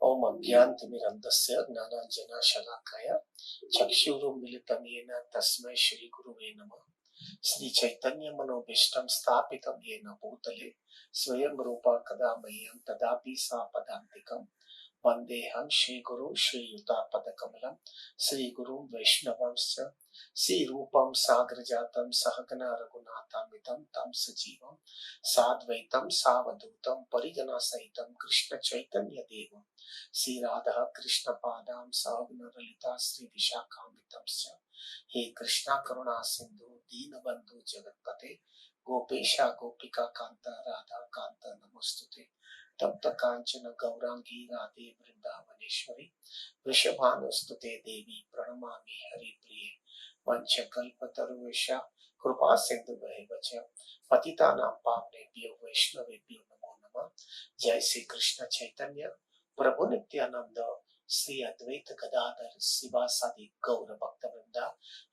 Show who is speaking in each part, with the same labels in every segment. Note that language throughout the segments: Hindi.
Speaker 1: ओम अज्ञानतिमिरन्धस्य ज्ञानाञ्जनशलाकया चक्षुरुन्मीलितं येन तस्मै श्रीगुरुवे नमः। श्री चैतन्य मनोभीष्टं स्थापितं येन भूतले स्वयं रूपा कदा मह्यं तदापि सा पदान्तिकम् वन्देऽहं श्रीगुरु श्रीयुतापदकमलं श्रीगुरुं वैष्णवंश्च श्रीरूपं साग्रजातं सहगना रघुनाथान्वितं तं सजीवं साद्वैतं सावधूतं परिजनसहितं कृष्णचैतन्यदेवं श्रीराधा कृष्णपादां सहगणललिता श्रीविशाखान्वितंश्च। हे कृष्णा करुणा सिंधु दीनबंधु जगत्पते गोपेशा गोपिका कांता राधा कांता नमोस्तुते। तप्त कांचन गौरांगी राधे वृंदावनेश्वरी वृषभानुस्तुते देवी प्रणमामि हरिप्रिये। वंशकल्पतरुवेशा कृपा सिंधु वच पतितानां पावनेभ्यो वैष्णवेभ्यो नमो नमः। जय श्री कृष्ण चैतन्य प्रभु नित्यानंद श्री अद्वैत गदाधर शिवासादि गौर भक्त वृंदा।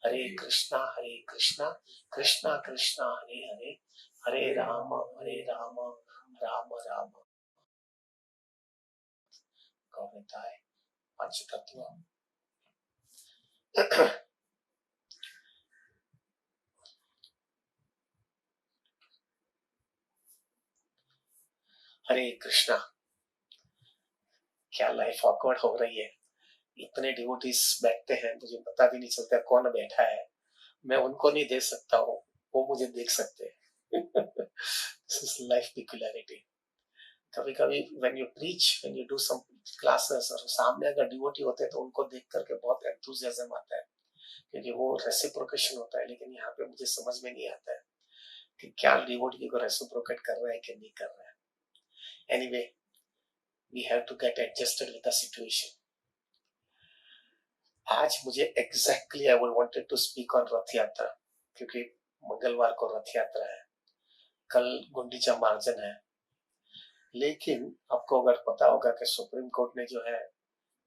Speaker 1: हरे कृष्णा कृष्णा कृष्णा हरे हरे, हरे राम राम राम गौरताय पंचतत्व। हरे कृष्णा। क्या लाइफ ऑकवर्ड हो रही है। इतने डिवोटीज बैठते हैं, मुझे पता भी नहीं चलता कौन बैठा है। मैं उनको नहीं देख सकता हूँ, वो मुझे देख सकते हैं। This is life peculiarity. कभी कभी when you preach, when you do some classes और सामने अगर डिवोटी होते हैं तो उनको देख करके बहुत एंथुसियाज्म आता है, क्योंकि वो रेसिप्रोकेशन होता है। लेकिन यहाँ पे मुझे समझ में नहीं आता है कि क्या डिवोटी को रेसिप्रोकेट कर रहा है कि नहीं कर रहा है। Anyway, we have to get adjusted with the situation. आज मुझे exactly I wanted to speak on Rath Yatra, क्योंकि मंगलवार को रथ यात्रा है, कल गुंडीचा मार्जन है। लेकिन आपको अगर पता होगा कि सुप्रीम कोर्ट ने जो है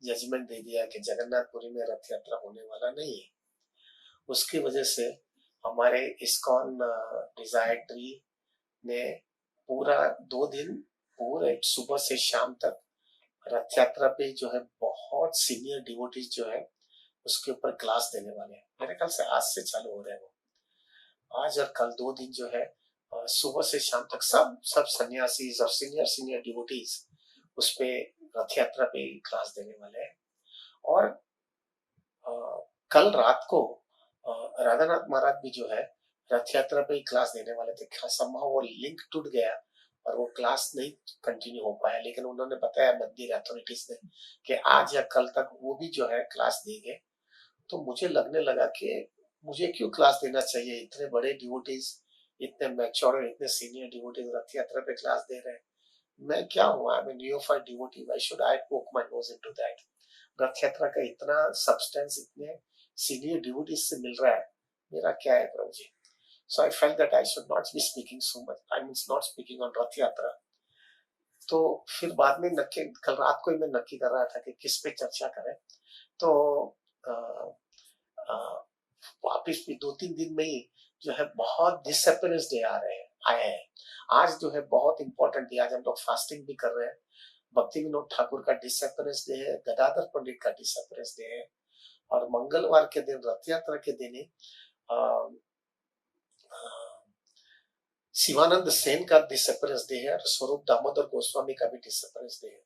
Speaker 1: जजमेंट दे दिया कि जगन्नाथपुरी में रथ यात्रा होने वाला नहीं है। उसकी वजह से हमारे इस्कॉन डिजायर ट्री ने पूरा 2 दिन पूरे सुबह से शाम तक रथ यात्रा पे जो है बहुत सीनियर डिवोटीज जो है उसके ऊपर क्लास देने वाले हैं। मेरे ख्याल से आज से चालू हो रहे हैं वो। आज और कल 2 दिन जो है सुबह से शाम तक सब सन्यासी और सीनियर डिवोटीज उस पे रथ यात्रा पे क्लास देने वाले हैं। और कल रात को राधानाथ महाराज भी जो है रथ यात्रा पे क्लास देने वाले थे। संभव वो लिंक टूट गया और वो क्लास नहीं कंटिन्यू हो पाया। लेकिन उन्होंने बताया मंदिर अथॉरिटीज ने कि आज या कल तक वो भी जो है क्लास देंगे। तो मुझे लगने लगा कि मुझे क्यों क्लास देना चाहिए। इतने बड़े डिवोटीज, इतने मैच्योर और इतने सीनियर डिवोटीज रथ यात्रा पे क्लास दे रहे हैं। मैं क्या हूँ, I am a neophyte devotee, why should I poke my knows into that. रथ यात्रा का इतना सब्सटेंस इतने सीनियर डिवोटीज से मिल रहा है, मेरा क्या है प्रभु जी। So I felt that I should not be speaking so much. I mean, not speaking on रथ यात्रा। तो फिर बाद में नक्की, कल रात को ही मैं नक्की कर रहा था कि किस पे चर्चा करें। तो आ, आ, वापिस भी 2-3 दिन में ही जो है बहुत डिसअपियरेंस डे आए हैं। आज जो है बहुत इंपॉर्टेंट डे। आज हम लोग फास्टिंग भी कर रहे हैं। भक्ति विनोद ठाकुर का डिसअपियरेंस डे है, गदाधर पंडित का डिसअपियरेंस डे है, और मंगलवार के दिन रथ यात्रा के दिन ही शिवानंद सेन का डिसअपियरेंस डे है और स्वरूप दामोदर गोस्वामी का भी डिसअपियरेंस डे है।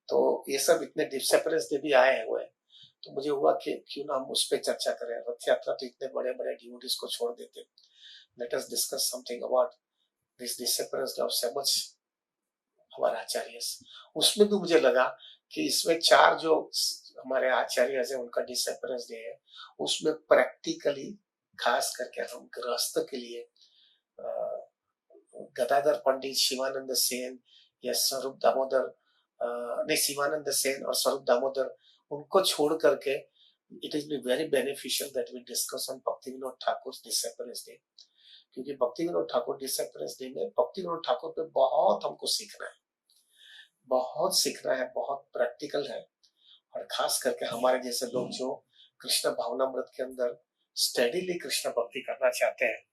Speaker 1: तो ये सब इतने डिसअपियरेंस डे भी आए हुए हैं। तो मुझे हुआ कि क्यों ना हम उस पर चर्चा करें। रथ यात्रा तो इतने बड़े बड़े डिवोटीज को छोड़ देते। Late us discuss something about this disappearance day of such हमारे आचार्य। उसमें भी मुझे लगा कि इसमें 4 जो हमारे आचार्य हैं उनका डिसअपियरेंस डे है, उसमें प्रैक्टिकली खास करके हम गृहस्थ के लिए गदाधर पंडित, शिवानंद सेन या स्वरूप दामोदर, नहीं, शिवानंद सेन और स्वरूप दामोदर, उनको छोड़ करके it is be very beneficial that we discuss on Bhakti Vinod Thakur disappearance day. क्योंकि भक्ति विनोद ठाकुर डिसअपियरेंस डे में भक्ति विनोद ठाकुर पे बहुत हमको सीखना है, बहुत प्रैक्टिकल है। और खास करके हमारे जैसे लोग जो कृष्ण भावनामृत के अंदर स्टडीली कृष्ण भक्ति करना चाहते हैं।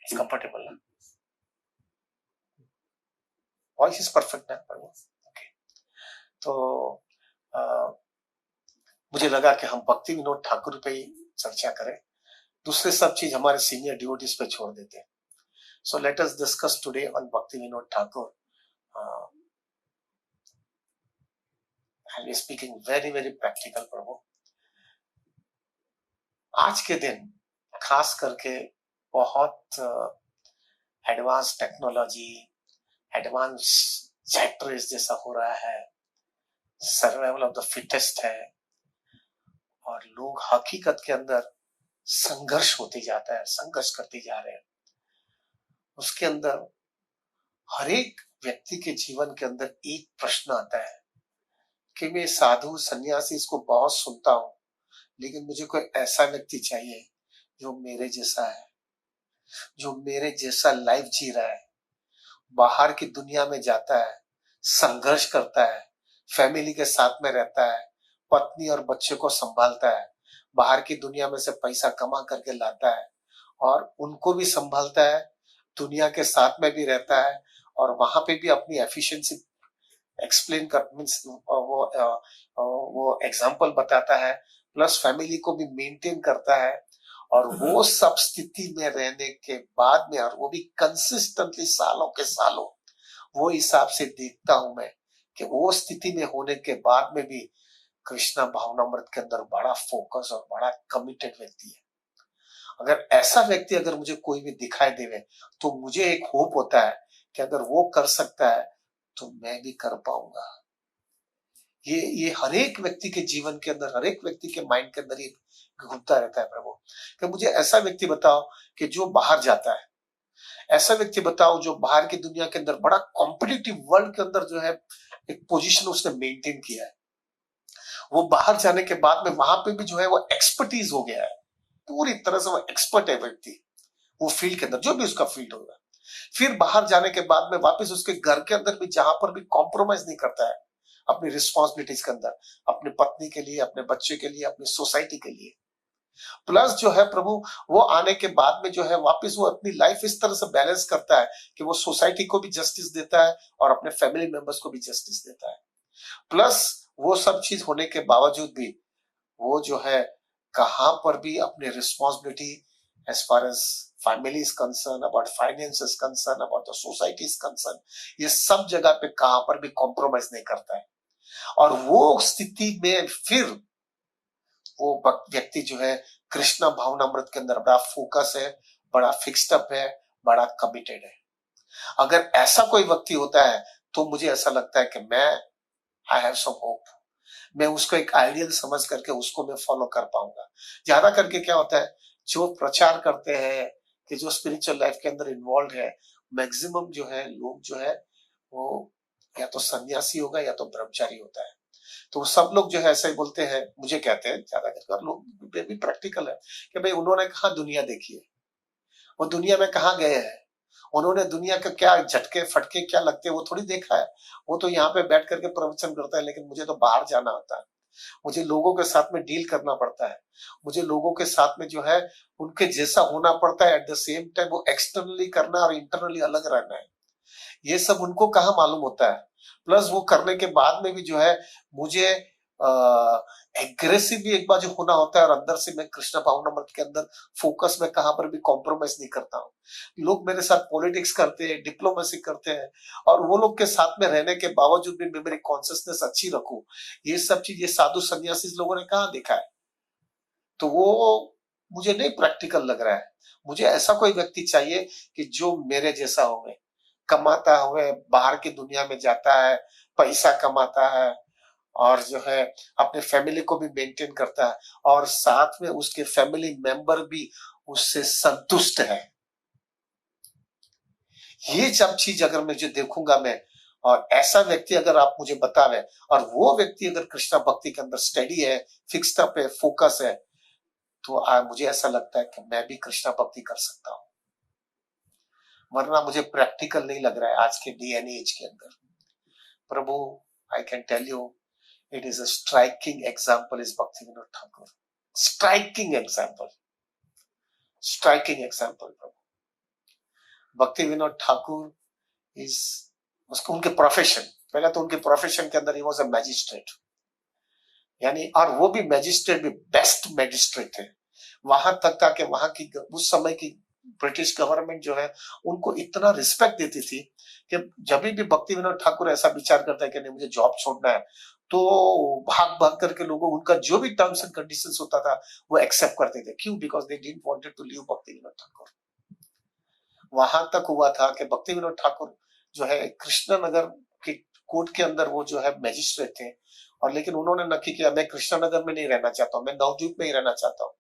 Speaker 1: कंफर्टेबल ना? वॉइस इज परफेक्ट ना? ओके। तो अ, मुझे लगा कि हम भक्ति विनोद ठाकुर पे ही चर्चा करें, दूसरे सब चीज हमारे सीनियर डिवोटीज पे छोड़ देते हैं। So let us discuss today on Bhakti Vinod Thakur and speaking very very practical Prabhu. आज के दिन खास करके बहुत एडवांस टेक्नोलॉजी, एडवांस चैट रेस जैसा हो रहा है, सर्वाइवल ऑफ द फिटेस्ट है, और लोग हकीकत के अंदर संघर्ष होते जाता है, संघर्ष करते जा रहे हैं। उसके अंदर हर एक व्यक्ति के जीवन के अंदर एक प्रश्न आता है कि मैं साधु सन्यासी इसको बहुत सुनता हूं, लेकिन मुझे कोई ऐसा व्यक्ति चाहिए जो मेरे जैसा है, जो मेरे जैसा लाइफ जी रहा है, बाहर की दुनिया में जाता है, संघर्ष करता है, फैमिली के साथ में रहता है, पत्नी और बच्चे को संभालता है, बाहर की दुनिया में से पैसा कमा करके लाता है और उनको भी संभालता है, दुनिया के साथ में भी रहता है और वहां पे भी अपनी एफिशिएंसी एक्सप्लेन कर मीन्स वो एग्जाम्पल बताता है, प्लस फैमिली को भी मेंटेन करता है। और वो सब स्थिति में रहने के बाद में, और वो भी कंसिस्टेंटली सालों के सालों, वो हिसाब से देखता हूं मैं कि वो स्थिति में होने के बाद में भी कृष्णा भावनामृत के अंदर बड़ा फोकस और बड़ा कमिटेड व्यक्ति है। अगर ऐसा व्यक्ति अगर मुझे कोई भी दिखाई देवे तो मुझे एक होप होता है कि अगर वो कर सकता है तो मैं भी कर पाऊंगा। ये हर एक व्यक्ति के जीवन के अंदर, हर एक व्यक्ति के माइंड के अंदर ये घूमता रहता है प्रभु, कि मुझे ऐसा व्यक्ति बताओ कि जो बाहर जाता है, ऐसा व्यक्ति बताओ जो बाहर की दुनिया के अंदर बड़ा कॉम्पिटिटिव वर्ल्ड के अंदर जो है एक पोजीशन उसने मेंटेन किया है, वो बाहर जाने के बाद में वहां पे भी जो है वो एक्सपर्टीज हो गया है, पूरी तरह से वो एक्सपर्ट है व्यक्ति वो फील्ड के अंदर, जो भी उसका फील्ड होगा। फिर बाहर जाने के बाद में वापस उसके घर के अंदर भी जहां पर भी कॉम्प्रोमाइज नहीं करता है अपनी रिस्पॉन्सिबिलिटीज के अंदर, अपनी पत्नी के लिए, अपने बच्चे के लिए, अपनी सोसाइटी के लिए। प्लस जो है प्रभु, वो आने के बाद में जो है वापस वो अपनी लाइफ इस तरह से बैलेंस करता है कि वो सोसाइटी को भी जस्टिस देता है और अपने फैमिली मेंबर्स को भी जस्टिस देता है। प्लस वो सब चीज होने के बावजूद भी वो जो है कहां पर भी अपनी responsibility as far as family is concern, about finance is concern, about the society is concern, ये सब जगह पे कहां पर भी कॉम्प्रोमाइज नहीं करता है। और वो स्थिति में फिर वो व्यक्ति जो है कृष्णा भावनामृत के अंदर बड़ा फोकस है, बड़ा फिक्स्ड अप है, बड़ा कमिटेड है। अगर ऐसा कोई व्यक्ति होता है तो मुझे ऐसा लगता है कि मैं आई हैव सम होप, मैं उसको एक आइडियल समझ करके उसको मैं फॉलो कर पाऊंगा। ज्यादा करके क्या होता है, जो प्रचार करते हैं कि जो स्पिरिचुअल लाइफ के अंदर इन्वॉल्व है, मैक्सिमम जो है लोग जो है वो या तो सन्यासी होगा या तो ब्रह्मचारी होता है। तो सब लोग जो है ऐसा ही बोलते हैं, मुझे कहते हैं ज्यादा करके, और लोग भी प्रैक्टिकल है कि भाई उन्होंने कहाँ दुनिया देखी है, वो दुनिया में कहाँ गए हैं, उन्होंने दुनिया का क्या झटके फटके क्या लगते हैं वो थोड़ी देखा है। वो तो यहाँ पे बैठ करके प्रवचन करता है, लेकिन मुझे तो बाहर जाना होता है, मुझे लोगों के साथ में डील करना पड़ता है, मुझे लोगों के साथ में जो है उनके जैसा होना पड़ता है, एट द सेम टाइम वो एक्सटर्नली करना और इंटरनली अलग रहना है, ये सब उनको कहाँ मालूम होता है। प्लस वो करने के बाद में भी जो है मुझे एग्रेसिव भी एक बार जो होना होता है, और अंदर से मैं कृष्ण भावनामृत के अंदर फोकस में कहां पर भी कॉम्प्रोमाइज नहीं करता हूँ। लोग मेरे साथ पॉलिटिक्स करते हैं, डिप्लोमेसी करते हैं, और वो लोग के साथ में रहने के बावजूद भी मैं मेरी कॉन्सियसनेस अच्छी रखूं, ये सब चीज ये साधु सन्यासी लोगों ने कहाँ देखा है। तो वो मुझे नहीं प्रैक्टिकल लग रहा है। मुझे ऐसा कोई व्यक्ति चाहिए कि जो मेरे जैसा हो, कमाता हुए बाहर की दुनिया में जाता है, पैसा कमाता है, और जो है अपने फैमिली को भी मेंटेन करता है, और साथ में उसके फैमिली मेंबर भी उससे संतुष्ट है। ये सब चीज अगर मुझे देखूंगा मैं, और ऐसा व्यक्ति अगर आप मुझे बतावे, और वो व्यक्ति अगर कृष्णा भक्ति के अंदर स्टडी है, फिक्स्ड अप है, फोकस है, तो मुझे ऐसा लगता है कि मैं भी कृष्णा भक्ति कर सकता हूं। वरना मुझे प्रैक्टिकल नहीं लग रहा है आज के डे एंड एज के अंदर। Prabhu, I can tell you, it is a striking example is Bhaktivinoda Thakur. Striking example. Striking example, Prabhu. Bhaktivinoda Thakur is उसको उनके प्रोफेशन, पहले तो उनके प्रोफेशन के अंदर ही वॉज अ मैजिस्ट्रेट, यानी और वो भी मैजिस्ट्रेट भी बेस्ट मैजिस्ट्रेट थे। वहां तक था कि वहां की उस समय की ब्रिटिश गवर्नमेंट जो है उनको इतना रिस्पेक्ट देती थी कि जब भी भक्ति विनोद ठाकुर ऐसा विचार करता है कि नहीं मुझे जॉब छोड़ना है, तो भाग भाग करके लोगों उनका जो भी टर्म्स एंड कंडीशंस होता था वो एक्सेप्ट करते थे। क्यों? Because they didn't wanted to leave Bhakti Vinod Thakur. वहां तक हुआ था कि भक्ति विनोद ठाकुर जो है कृष्णनगर के कोर्ट के अंदर वो जो है मैजिस्ट्रेट थे, और लेकिन उन्होंने नक्की किया मैं कृष्णनगर में नहीं रहना चाहता हूँ, मैं नवद्वीप में ही रहना चाहता हूँ,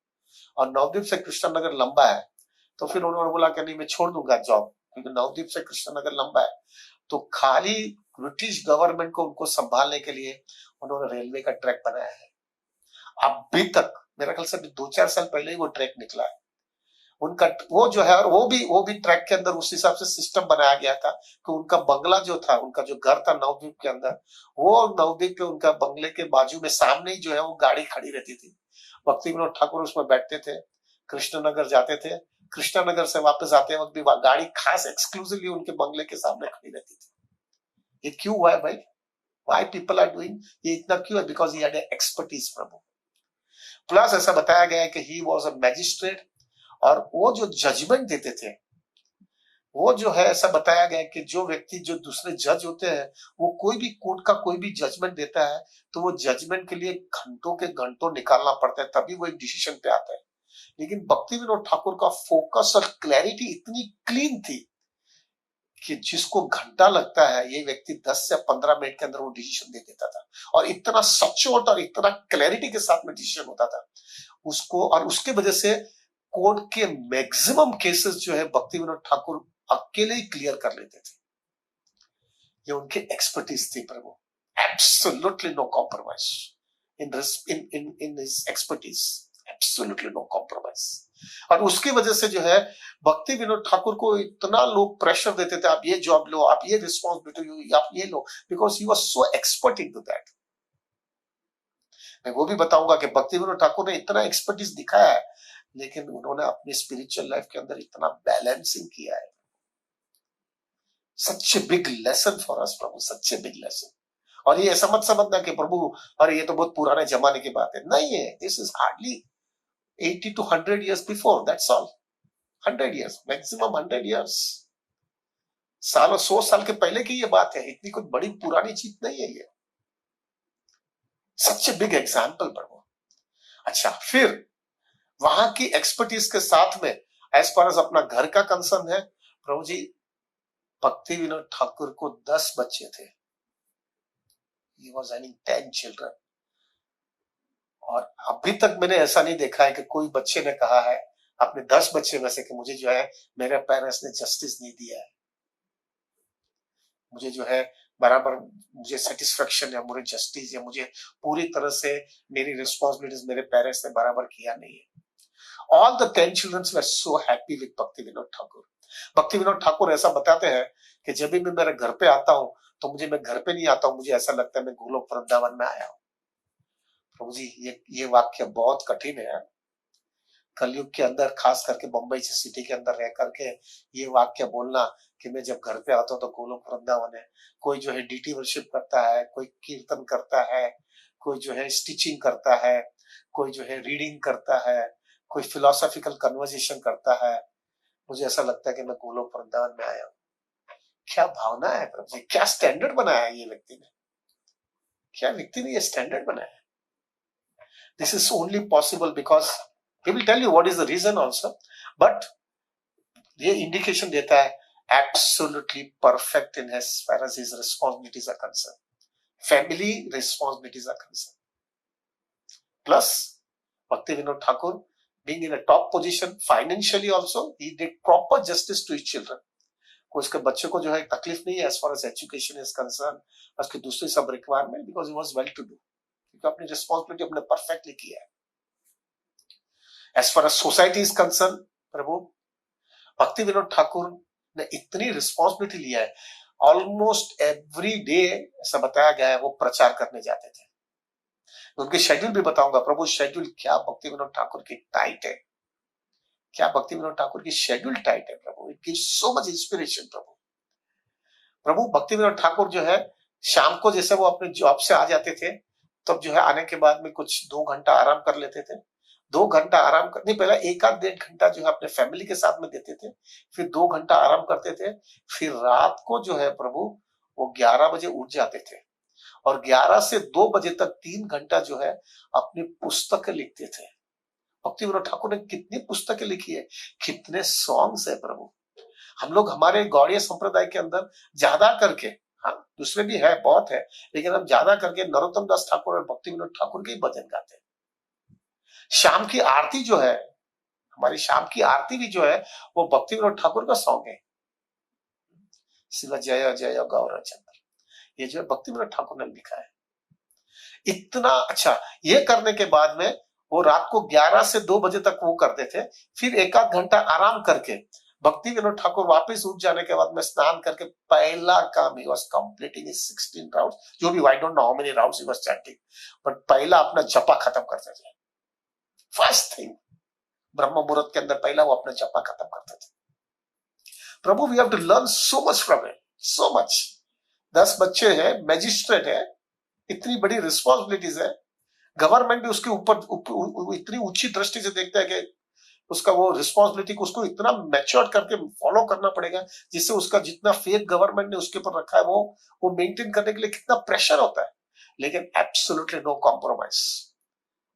Speaker 1: और नवद्वीप से कृष्णनगर लंबा है। तो फिर उन्होंने बोला कि नहीं मैं छोड़ दूंगा जॉब, क्योंकि नवद्वीप से कृष्णनगर लंबा है। तो खाली ब्रिटिश गवर्नमेंट को उनको संभालने के लिए उन्होंने रेलवे का ट्रैक बनाया है। अभी तक मेरा ख्याल से 2-4 साल पहले ही वो ट्रैक निकला है उनका। वो जो है और वो भी ट्रैक के अंदर उस हिसाब से सिस्टम बनाया गया था कि उनका बंगला जो था, उनका जो घर था नवद्वीप के अंदर, वो नवद्वीप पे उनका बंगले के बाजू में सामने ही जो है वो गाड़ी खड़ी रहती थी। भक्ति विनोद ठाकुर उसमें बैठते थे, कृष्णनगर जाते थे, कृष्णनगर से वापस आते वक्त भी गाड़ी खास एक्सक्लूसिवली उनके बंगले के सामने खड़ी रहती थी। ये क्यों हुआ है भाई? व्हाई पीपल आर डूइंग ये इतना क्यों है? Because he had expertise Prabhu. Plus ऐसा बताया गया है कि ही वाज अ मैजिस्ट्रेट, और वो जो जजमेंट देते थे, वो जो है ऐसा बताया गया है कि जो व्यक्ति जो दूसरे जज होते हैं वो कोई भी कोर्ट का कोई भी जजमेंट देता है तो वो जजमेंट के लिए घंटों के घंटों निकालना पड़ता है, तभी वो एक डिसीजन पे आता है। लेकिन भक्ति विनोद ठाकुर का फोकस और क्लैरिटी इतनी क्लीन थी कि जिसको घंटा लगता है ये व्यक्ति 10 से 15 मिनट के अंदर वो डिसीजन दे देता था, और इतना सचोट और इतना क्लैरिटी के साथ में डिसीजन होता था उसको। और उसके वजह से कोर्ट के मैक्सिमम केसेस जो है भक्ति विनोद ठाकुर अकेले ही क्लियर कर लेते थे। ये उनकी एक्सपर्टीज थी Prabhu. Absolutely no compromise in his expertise, absolutely no compromise. और उसकी वजह से जो है भक्ति विनोद ठाकुर को इतना लोग प्रेशर देते थे, आप ये जॉब लो, आप ये रिस्पॉन्सिबिलिटी आप ये लो, because he was so expert into that. मैं वो भी बताऊंगा कि भक्ति विनोद ठाकुर ने इतना एक्सपर्टीज दिखाया है, लेकिन उन्होंने अपनी स्पिरिचुअल लाइफ के अंदर इतना बैलेंसिंग किया है। Such a big lesson for us Prabhu, such a big lesson. और ये ऐसा मत समझना कि प्रभु अरे ये तो बहुत पुराने जमाने की बात है, नहीं है। This is hardly 80 to 100 years before, that's all. 100 years, maximum 100 years। सालों 100 साल के पहले की ये बात है, इतनी कोई बड़ी पुरानी चीज नहीं है ये। सच ए बिग एग्जाम्पल प्रभु। अच्छा, फिर वहां की एक्सपर्टीज के साथ में एज फार एज अपना घर का कंसर्न है प्रभु जी, भक्ति विनोद ठाकुर को 10 बच्चे थे। He was having 10 children। और अभी तक मैंने ऐसा नहीं देखा है कि कोई बच्चे ने कहा है अपने 10 बच्चे में से कि मुझे जो है मेरे पेरेंट्स ने जस्टिस नहीं दिया है, मुझे जो है बराबर मुझे सेटिस्फेक्शन है, मुझे जस्टिस है, मुझे पूरी तरह से मेरी रिस्पॉन्सिबिलिटीज मेरे पेरेंट्स ने बराबर किया नहीं है। All the 10 children were so happy with भक्ति विनोद ठाकुर। भक्ति विनोद ठाकुर ऐसा बताते हैं कि जब भी मैं मेरे घर पे आता हूँ तो मैं घर पे नहीं आता हूँ, मुझे ऐसा लगता है मैं गोलोक वृंदावन में आया हूँ। प्रभु जी ये वाक्य बहुत कठिन है। कलयुग के अंदर खास करके बंबई से सिटी के अंदर रह करके ये वाक्य बोलना कि मैं जब घर पे आता हूँ तो गोलोक वृंदावन है। कोई जो है डीटी वर्शिप करता है, कोई कीर्तन करता है, कोई जो है स्टिचिंग करता है, कोई जो है रीडिंग करता है, कोई फिलोसॉफिकल कन्वर्सेशन करता है। मुझे ऐसा लगता है कि मैं गोलोक वृंदावन में आया हूँ। क्या भावना है प्रभु जी, क्या स्टैंडर्ड बनाया है ये व्यक्ति ने, क्या व्यक्ति ने ये स्टैंडर्ड बनाया है। This is only possible because he will tell you what is the reason also, but ये इंडिकेशन देता है absolutely perfect in as far as his responsibilities are concerned, family responsibilities are concerned. Plus Bhakti Vinod Thakur being in a top position financially also, he did proper justice to his children। को उसके बच्चे को जो है तकलीफ नहीं है as far as education is concerned, उसके दूसरी सब requirement, because he was well to do, क्योंकि अपनी रिस्पॉन्सिबिलिटी अपने परफेक्टली किया है। As far as society is concerned, प्रभु भक्ति विनोद ठाकुर ने इतनी रिस्पॉन्सिबिलिटी लिया है, ऑलमोस्ट एवरी डे ऐसा बताया गया है वो प्रचार करने जाते थे। उनके शेड्यूल भी बताऊंगा प्रभु, शेड्यूल क्या भक्ति विनोद ठाकुर की टाइट है, क्या भक्ति विनोद ठाकुर की शेड्यूल टाइट है प्रभु। It gives so much inspiration Prabhu. Prabhu Bhakti Vinod Thakur जो है शाम को जैसे वो अपने जॉब से आ जाते थे, तब जो है आने के बाद में कुछ 2 घंटा आराम कर लेते थे। 2 घंटा आराम कर नहीं, पहले 1 आध डेढ़ घंटा जो है अपने फैमिली के साथ में देते थे, फिर 2 घंटा आराम करते थे, फिर रात को जो है प्रभु वो 11 बजे उठ जाते थे और 11 से 2 बजे तक 3 घंटा जो है अपनी पुस्तकें लिखते थे। भक्ति विनोद ठाकुर ने कितनी पुस्तकें लिखी है, कितने सॉन्ग्स है प्रभु। हम लोग हमारे गौड़ीय संप्रदाय के अंदर ज्यादा करके, हाँ दूसरे भी है, बहुत है, लेकिन हम ज्यादा करके नरोत्तम दास ठाकुर और भक्ति विनोद ठाकुर के ही भजन गाते हैं। शाम की आरती जो है, हमारी शाम की आरती भी जो है वो भक्ति विनोद ठाकुर का सॉन्ग है, शिव जय जय गौर चंद्र, ये जो है भक्ति विनोद ठाकुर ने लिखा है। इतना अच्छा, ये करने के बाद में वो रात को 11 से 2 बजे तक वो करते थे, फिर 1 आध घंटा आराम करके भक्ति विनोद ठाकुर वापस उठ जाने के बाद में स्नान करके पहला काम he was completing his 16 rounds, जो भी I don't know how many rounds he was chanting, but पहला अपना जपा खत्म करते थे। फर्स्ट थिंग, ब्रह्म मुहूर्त के अंदर पहला वो अपना जपा खत्म करते थे। प्रभु we have to learn so much from him, so much. 10 बच्चे हैं, मैजिस्ट्रेट है, इतनी बड़ी रिस्पॉन्सिबिलिटीज है, गवर्नमेंट भी उसके ऊपर इतनी ऊंची दृष्टि से देखता है कि उसका वो रिस्पॉन्सिबिलिटी को उसको इतना मैच्योर करके फॉलो करना पड़ेगा, जिससे उसका जितना फेथ गवर्नमेंट ने उसके ऊपर रखा है वो मेंटेन करने के लिए कितना प्रेशर होता है, लेकिन एब्सोल्युटली नो कॉम्प्रोमाइज।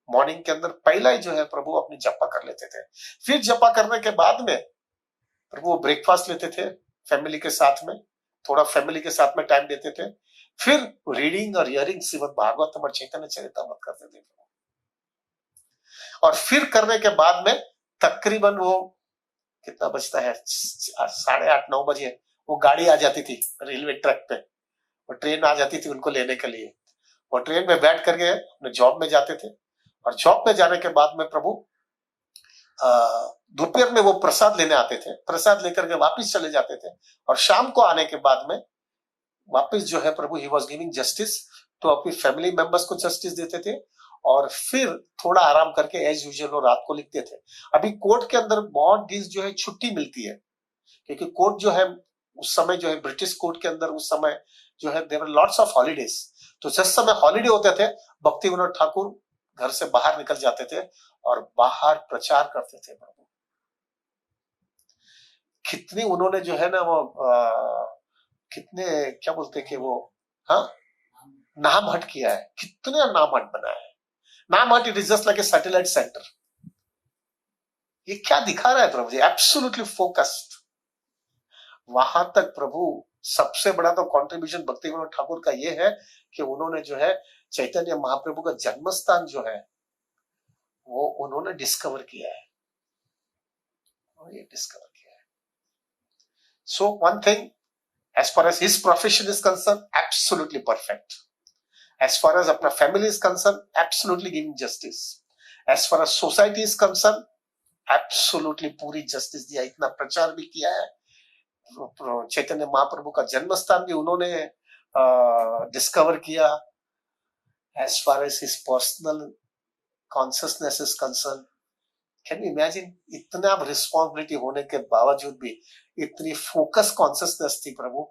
Speaker 1: मॉर्निंग के अंदर पहला ही जो है प्रभु अपनी जपा कर लेते थे, फिर जपा करने के बाद में प्रभु वो ब्रेकफास्ट लेते थे फैमिली के साथ में, थोड़ा फैमिली के साथ में टाइम देते थे, फिर रीडिंग और हियरिंग श्रीमद् भागवतम और चैतन्य चरितामृत करते थे। और फिर करने के बाद में तकरीबन वो कितना बजता है, 8:30-9 बजे वो गाड़ी आ जाती थी रेलवे ट्रैक पे, और ट्रेन आ जाती थी उनको लेने के लिए, और ट्रेन में बैठ करके अपने जॉब में जाते थे, और जॉब में जाने के बाद में प्रभु दोपहर में वो प्रसाद लेने आते थे, प्रसाद लेकर के वापिस चले जाते थे, और शाम को आने के बाद में वापिस जो है प्रभु ही वॉज गिविंग जस्टिस, तो अपनी फैमिली मेंबर्स को जस्टिस देते थे, और फिर थोड़ा आराम करके एज यूजुअल वो रात को लिखते थे। अभी कोर्ट के अंदर बहुत दिन जो है छुट्टी मिलती है, क्योंकि कोर्ट जो है उस समय जो है ब्रिटिश कोर्ट के अंदर उस समय जो है there were lots of holidays, तो जिस समय हॉलीडे होते थे भक्ति विनोद ठाकुर घर से बाहर निकल जाते थे और बाहर प्रचार करते थे। प्रभु कितनी उन्होंने जो है ना वो कितने क्या बोलते कि वो, हाँ नाम हट किया है, कितने नाम हट बनाया है, नाम हट, it is just like a satellite centre. ये क्या दिखा रहा है प्रभु जी, एब्सोल्युटली फोकस्ड। वहां तक प्रभु सबसे बड़ा तो कंट्रीब्यूशन भक्ति विनोद ठाकुर का ये है कि उन्होंने जो है चैतन्य महाप्रभु का जन्म स्थान जो है वो उन्होंने डिस्कवर किया है, ये डिस्कवर किया है। So one thing, as far as his profession is concerned, absolutely perfect. As far as अपना family is concerned, absolutely giving justice. As far as society is concerned, absolutely पूरी justice दिया, इतना प्रचार भी किया है। चैतन्य महाप्रभु का जन्म स्थान भी उन्होंने डिस्कवर किया। As far as his personal consciousness is concerned, can you imagine, इतना रिस्पॉन्सिबिलिटी होने के बावजूद भी इतनी फोकस कॉन्शियसनेस थी प्रभु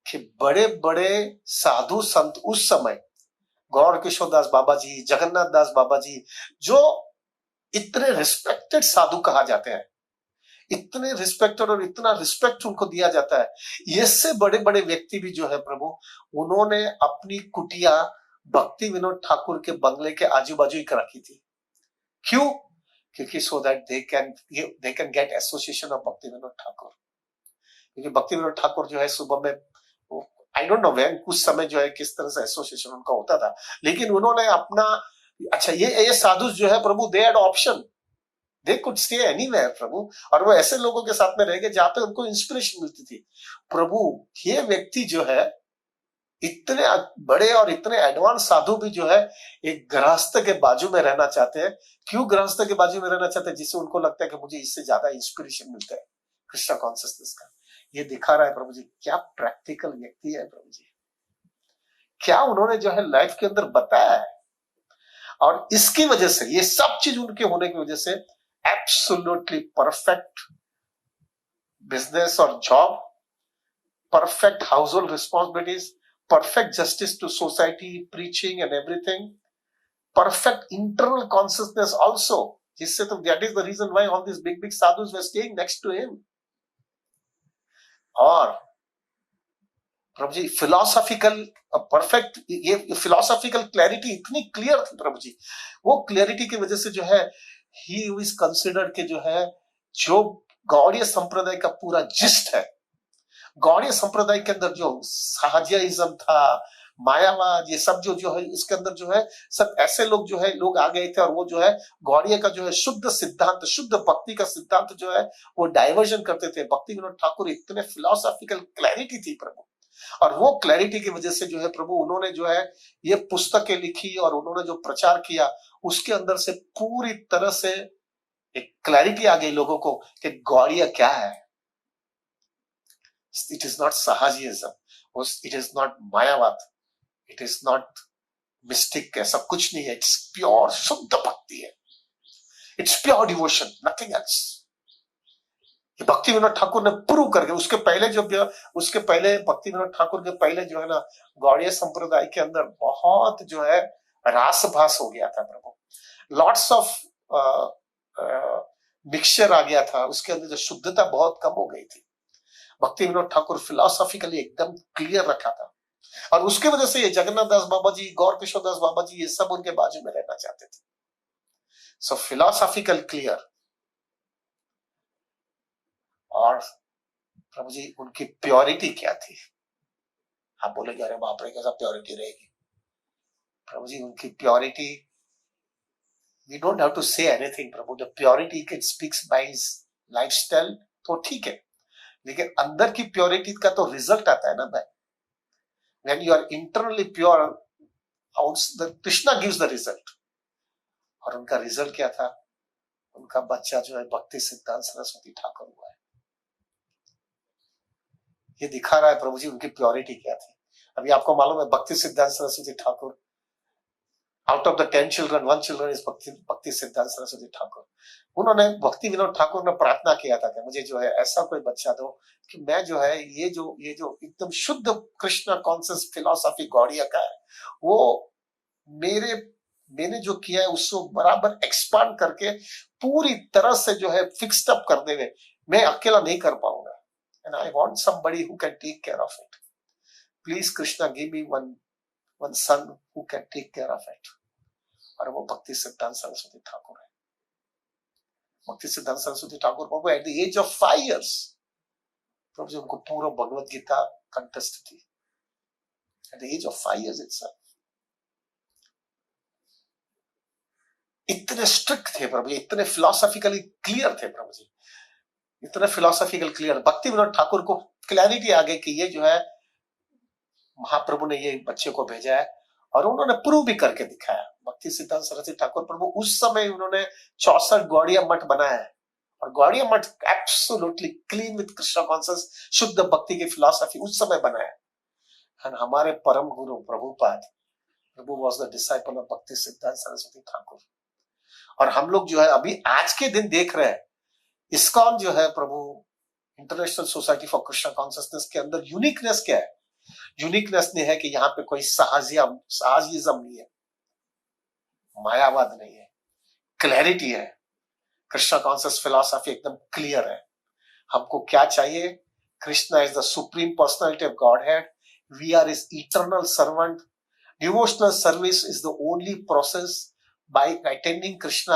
Speaker 1: कि बड़े बड़े साधु संत उस समय, गौर किशोर दास बाबा जी, जगन्नाथ दास बाबा जी, जो इतने रिस्पेक्टेड साधु कहा जाते हैं, इतने रिस्पेक्टेड और इतना रिस्पेक्ट उनको दिया जाता है, इससे बड़े बड़े व्यक्ति भी जो है प्रभु उन्होंने अपनी कुटिया भक्ति विनोद ठाकुर के बंगले के आजू बाजू ही रखी थी। क्यों? क्योंकि so that they can get association of Bhakti Vinod Thakur. क्योंकि भक्ति विनोद ठाकुर जो है सुबह में, आई डोंट नो व्हेन, कुछ समय जो है किस तरह से एसोसिएशन उनका होता था, लेकिन उन्होंने अपना, अच्छा ये साधु जो है प्रभु they had option, they could stay anywhere प्रभु, और वो ऐसे लोगों के साथ में रह गए जहां पे उनको इंस्पिरेशन मिलती थी। प्रभु ये व्यक्ति जो है इतने बड़े और इतने एडवांस साधु भी जो है एक गृहस्थ के बाजू में रहना चाहते हैं। क्यों गृहस्थ के बाजू में रहना चाहते हैं? जिससे उनको लगता है कि मुझे इससे ज्यादा इंस्पिरेशन मिलता है कृष्णा कॉन्शियसनेस का। ये दिखा रहा है प्रभु जी क्या प्रैक्टिकल व्यक्ति है प्रभु जी, क्या उन्होंने जो है लाइफ के अंदर बताया है, और इसकी वजह से ये सब चीज उनके होने की वजह से एब्सोल्युटली परफेक्ट बिजनेस और job, perfect house hold responsibilities, perfect justice to society, preaching and everything, perfect internal consciousness also. जिससे तो that is the reason why all these big sadhus were staying next to him. और प्रभु जी फिलोसॉफिकल परफेक्ट, ये फिलोसॉफिकल क्लैरिटी इतनी क्लियर थी प्रभु जी, वो क्लैरिटी की वजह से जो है ही इज कंसिडर्ड के जो है, जो गौड़ीय संप्रदाय का पूरा जिस्ट है, गौड़ीय संप्रदाय के अंदर जो साहजियाइज्म था, मायावाद, ये सब जो है इसके अंदर जो है सब ऐसे लोग जो है लोग आ गए थे, और वो जो है गौड़ीय का जो है शुद्ध सिद्धांत, शुद्ध भक्ति का सिद्धांत जो है वो डाइवर्जन करते थे। भक्ति विनोद ठाकुर इतने फिलोसॉफिकल क्लैरिटी थी प्रभु, और वो क्लैरिटी की वजह से जो है प्रभु उन्होंने जो है ये पुस्तकें लिखी और उन्होंने जो प्रचार किया उसके अंदर से पूरी तरह से एक क्लैरिटी आ गई लोगों को कि गौड़ीय क्या है। It is not sahajiyism, it is not Mayavada, it is not mystic, ऐसा कुछ नहीं है। इट्स प्योर शुद्ध भक्ति है, it's pure devotion, nothing else. ये भक्ति विनोद ठाकुर ने प्रूव करके, उसके पहले भक्ति विनोद ठाकुर के पहले जो है ना गौड़ीय संप्रदाय के अंदर बहुत जो है रास भास हो गया था प्रभु, लॉट्स ऑफ मिक्सचर आ गया था, उसके अंदर जो शुद्धता बहुत कम हो गई थी। भक्ति विनोद ठाकुर फिलोसॉफिकली एकदम क्लियर रखा था, और उसके वजह से ये जगन्नाथ दास बाबा जी, गौर किशोर दास बाबा जी, ये सब उनके बाजू में रहना चाहते थे। सो फिलोसॉफिकल क्लियर, और प्रभु जी उनकी प्योरिटी क्या थी। आप बोलेंगे अरे बाप रे कैसा प्योरिटी रहेगी। प्रभु जी उनकी purity, we don't have to say anything Prabhu, the purity can speaks by his lifestyle तो ठीक है, लेकिन अंदर की प्योरिटी का तो रिजल्ट आता है ना भाई। When you are internally pure, Krishna gives the result. और उनका रिजल्ट क्या था? उनका बच्चा जो है भक्ति सिद्धांत सरस्वती ठाकुर हुआ है। ये दिखा रहा है प्रभु जी उनकी प्योरिटी क्या थी। अभी आपको मालूम है Bhakti Siddhanta Saraswati Thakur, out of the 10 children 1 children is भक्ति सिद्धांत सरस्वती ठाकुर। उन्होंने भक्ति विनोद ठाकुर ने प्रार्थना किया था कि मुझे जो है ऐसा कोई बच्चा दो कि मैं जो है ये जो एकदम शुद्ध कृष्ण कॉन्शियस फिलोसॉफी गौड़ीय का है, वो मैंने जो किया है उसको बराबर एक्सपांड करके पूरी तरह से जो है फिक्स्ड अप कर देवे। मैं अकेला नहीं कर पाऊंगा, and I want somebody who can take care of it. Please Krishna give me one son who can take care of it. और वो भक्ति सिद्धांत सरस्वती ठाकुर है। भक्ति सिद्धांत सरस्वती ठाकुर प्रभु at the age of 5 years प्रभु जी उनको पूरा भगवत गीता कंठस्थ थी at the age of 5 years itself। इतने स्ट्रिक्ट थे प्रभु, इतने फिलोसॉफिकली क्लियर थे प्रभु जी, इतने फिलोसॉफिकल क्लियर। भक्ति विनोद ठाकुर को क्लैरिटी आ गई कि ये जो है महाप्रभु ने ये बच्चे को भेजा है, और उन्होंने प्रूव भी करके दिखाया। भक्ति सिद्धांत सरस्वती ठाकुर प्रभु उस समय उन्होंने 64 गौड़ीय मठ बनाया है, और गौड़ीय मठ absolutely clean with Krishna conscious शुद्ध भक्ति की फिलोसॉफी उस समय बनाया। एंड हमारे परम गुरु प्रभु वाज द डिसाइपल ऑफ भक्ति सिद्धांत सरस्वती ठाकुर। और हम लोग जो है अभी आज के दिन देख रहे हैं इस्कॉन जो है प्रभु international society for Krishna consciousness के अंदर यूनिकनेस क्या है? यूनिकनेस नहीं है कि यहाँ पे कोई साहजिज्म नहीं है, मायावाद नहीं है, क्लैरिटी है। कृष्ण कॉन्शियस फिलोसॉफी एकदम क्लियर है। हमको क्या चाहिए? Krishna is the supreme personality of godhead, we are his eternal servant. Devotional service is the only process by attending Krishna,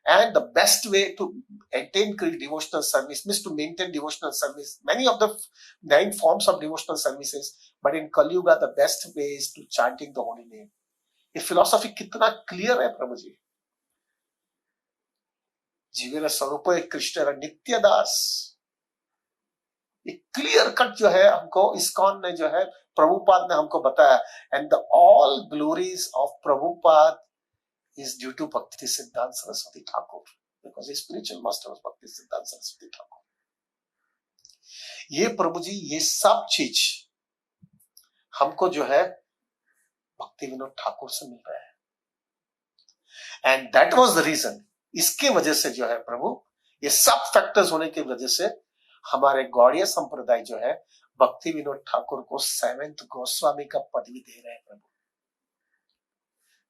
Speaker 1: and the best way to attain devotional service means to maintain devotional service. Many of the 9 forms of devotional services, but in Kali Yuga the best way is to chanting the holy name. ये philosophy कितना clear है प्रभु जी। जीवेर स्वरूप कृष्ण नित्य दास, ये क्लियर कट जो है हमको इस्कॉन ने जो है प्रभुपाद ने हमको बताया। And the all glories of Prabhupada is due to Bhakti Siddhanta Saraswati Thakur, because his spiritual master was Bhakti Siddhanta Saraswati Thakur. ये प्रभु जी ये सब चीज हमको जो है भक्ति विनोद ठाकुर से मिल रहा है, and that was the reason. इसके वजह से जो है प्रभु ये सब फैक्टर्स होने की वजह से हमारे गौड़ीय संप्रदाय जो है भक्ति विनोद ठाकुर को 7th गोस्वामी का पदवी दे रहे हैं प्रभु।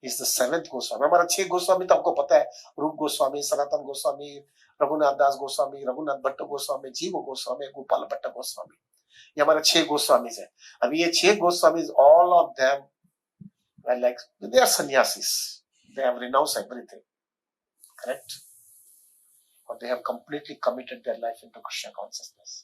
Speaker 1: Is the 7th Goswami. हमारा 6 गोस्वामी तो आपको पता है, रूप गोस्वामी, सनातन गोस्वामी, रघुनाथ दास गोस्वामी, रघुनाथ भट्ट गोस्वामी, जीव गोस्वामी, गोपाल भट्ट गोस्वामी, ये हमारे 6 गोस्वामी है। अब ये 6 Goswami, all of them are like they are sannyasis. They have renounced everything, correct? Or they have completely committed their life into Krishna consciousness.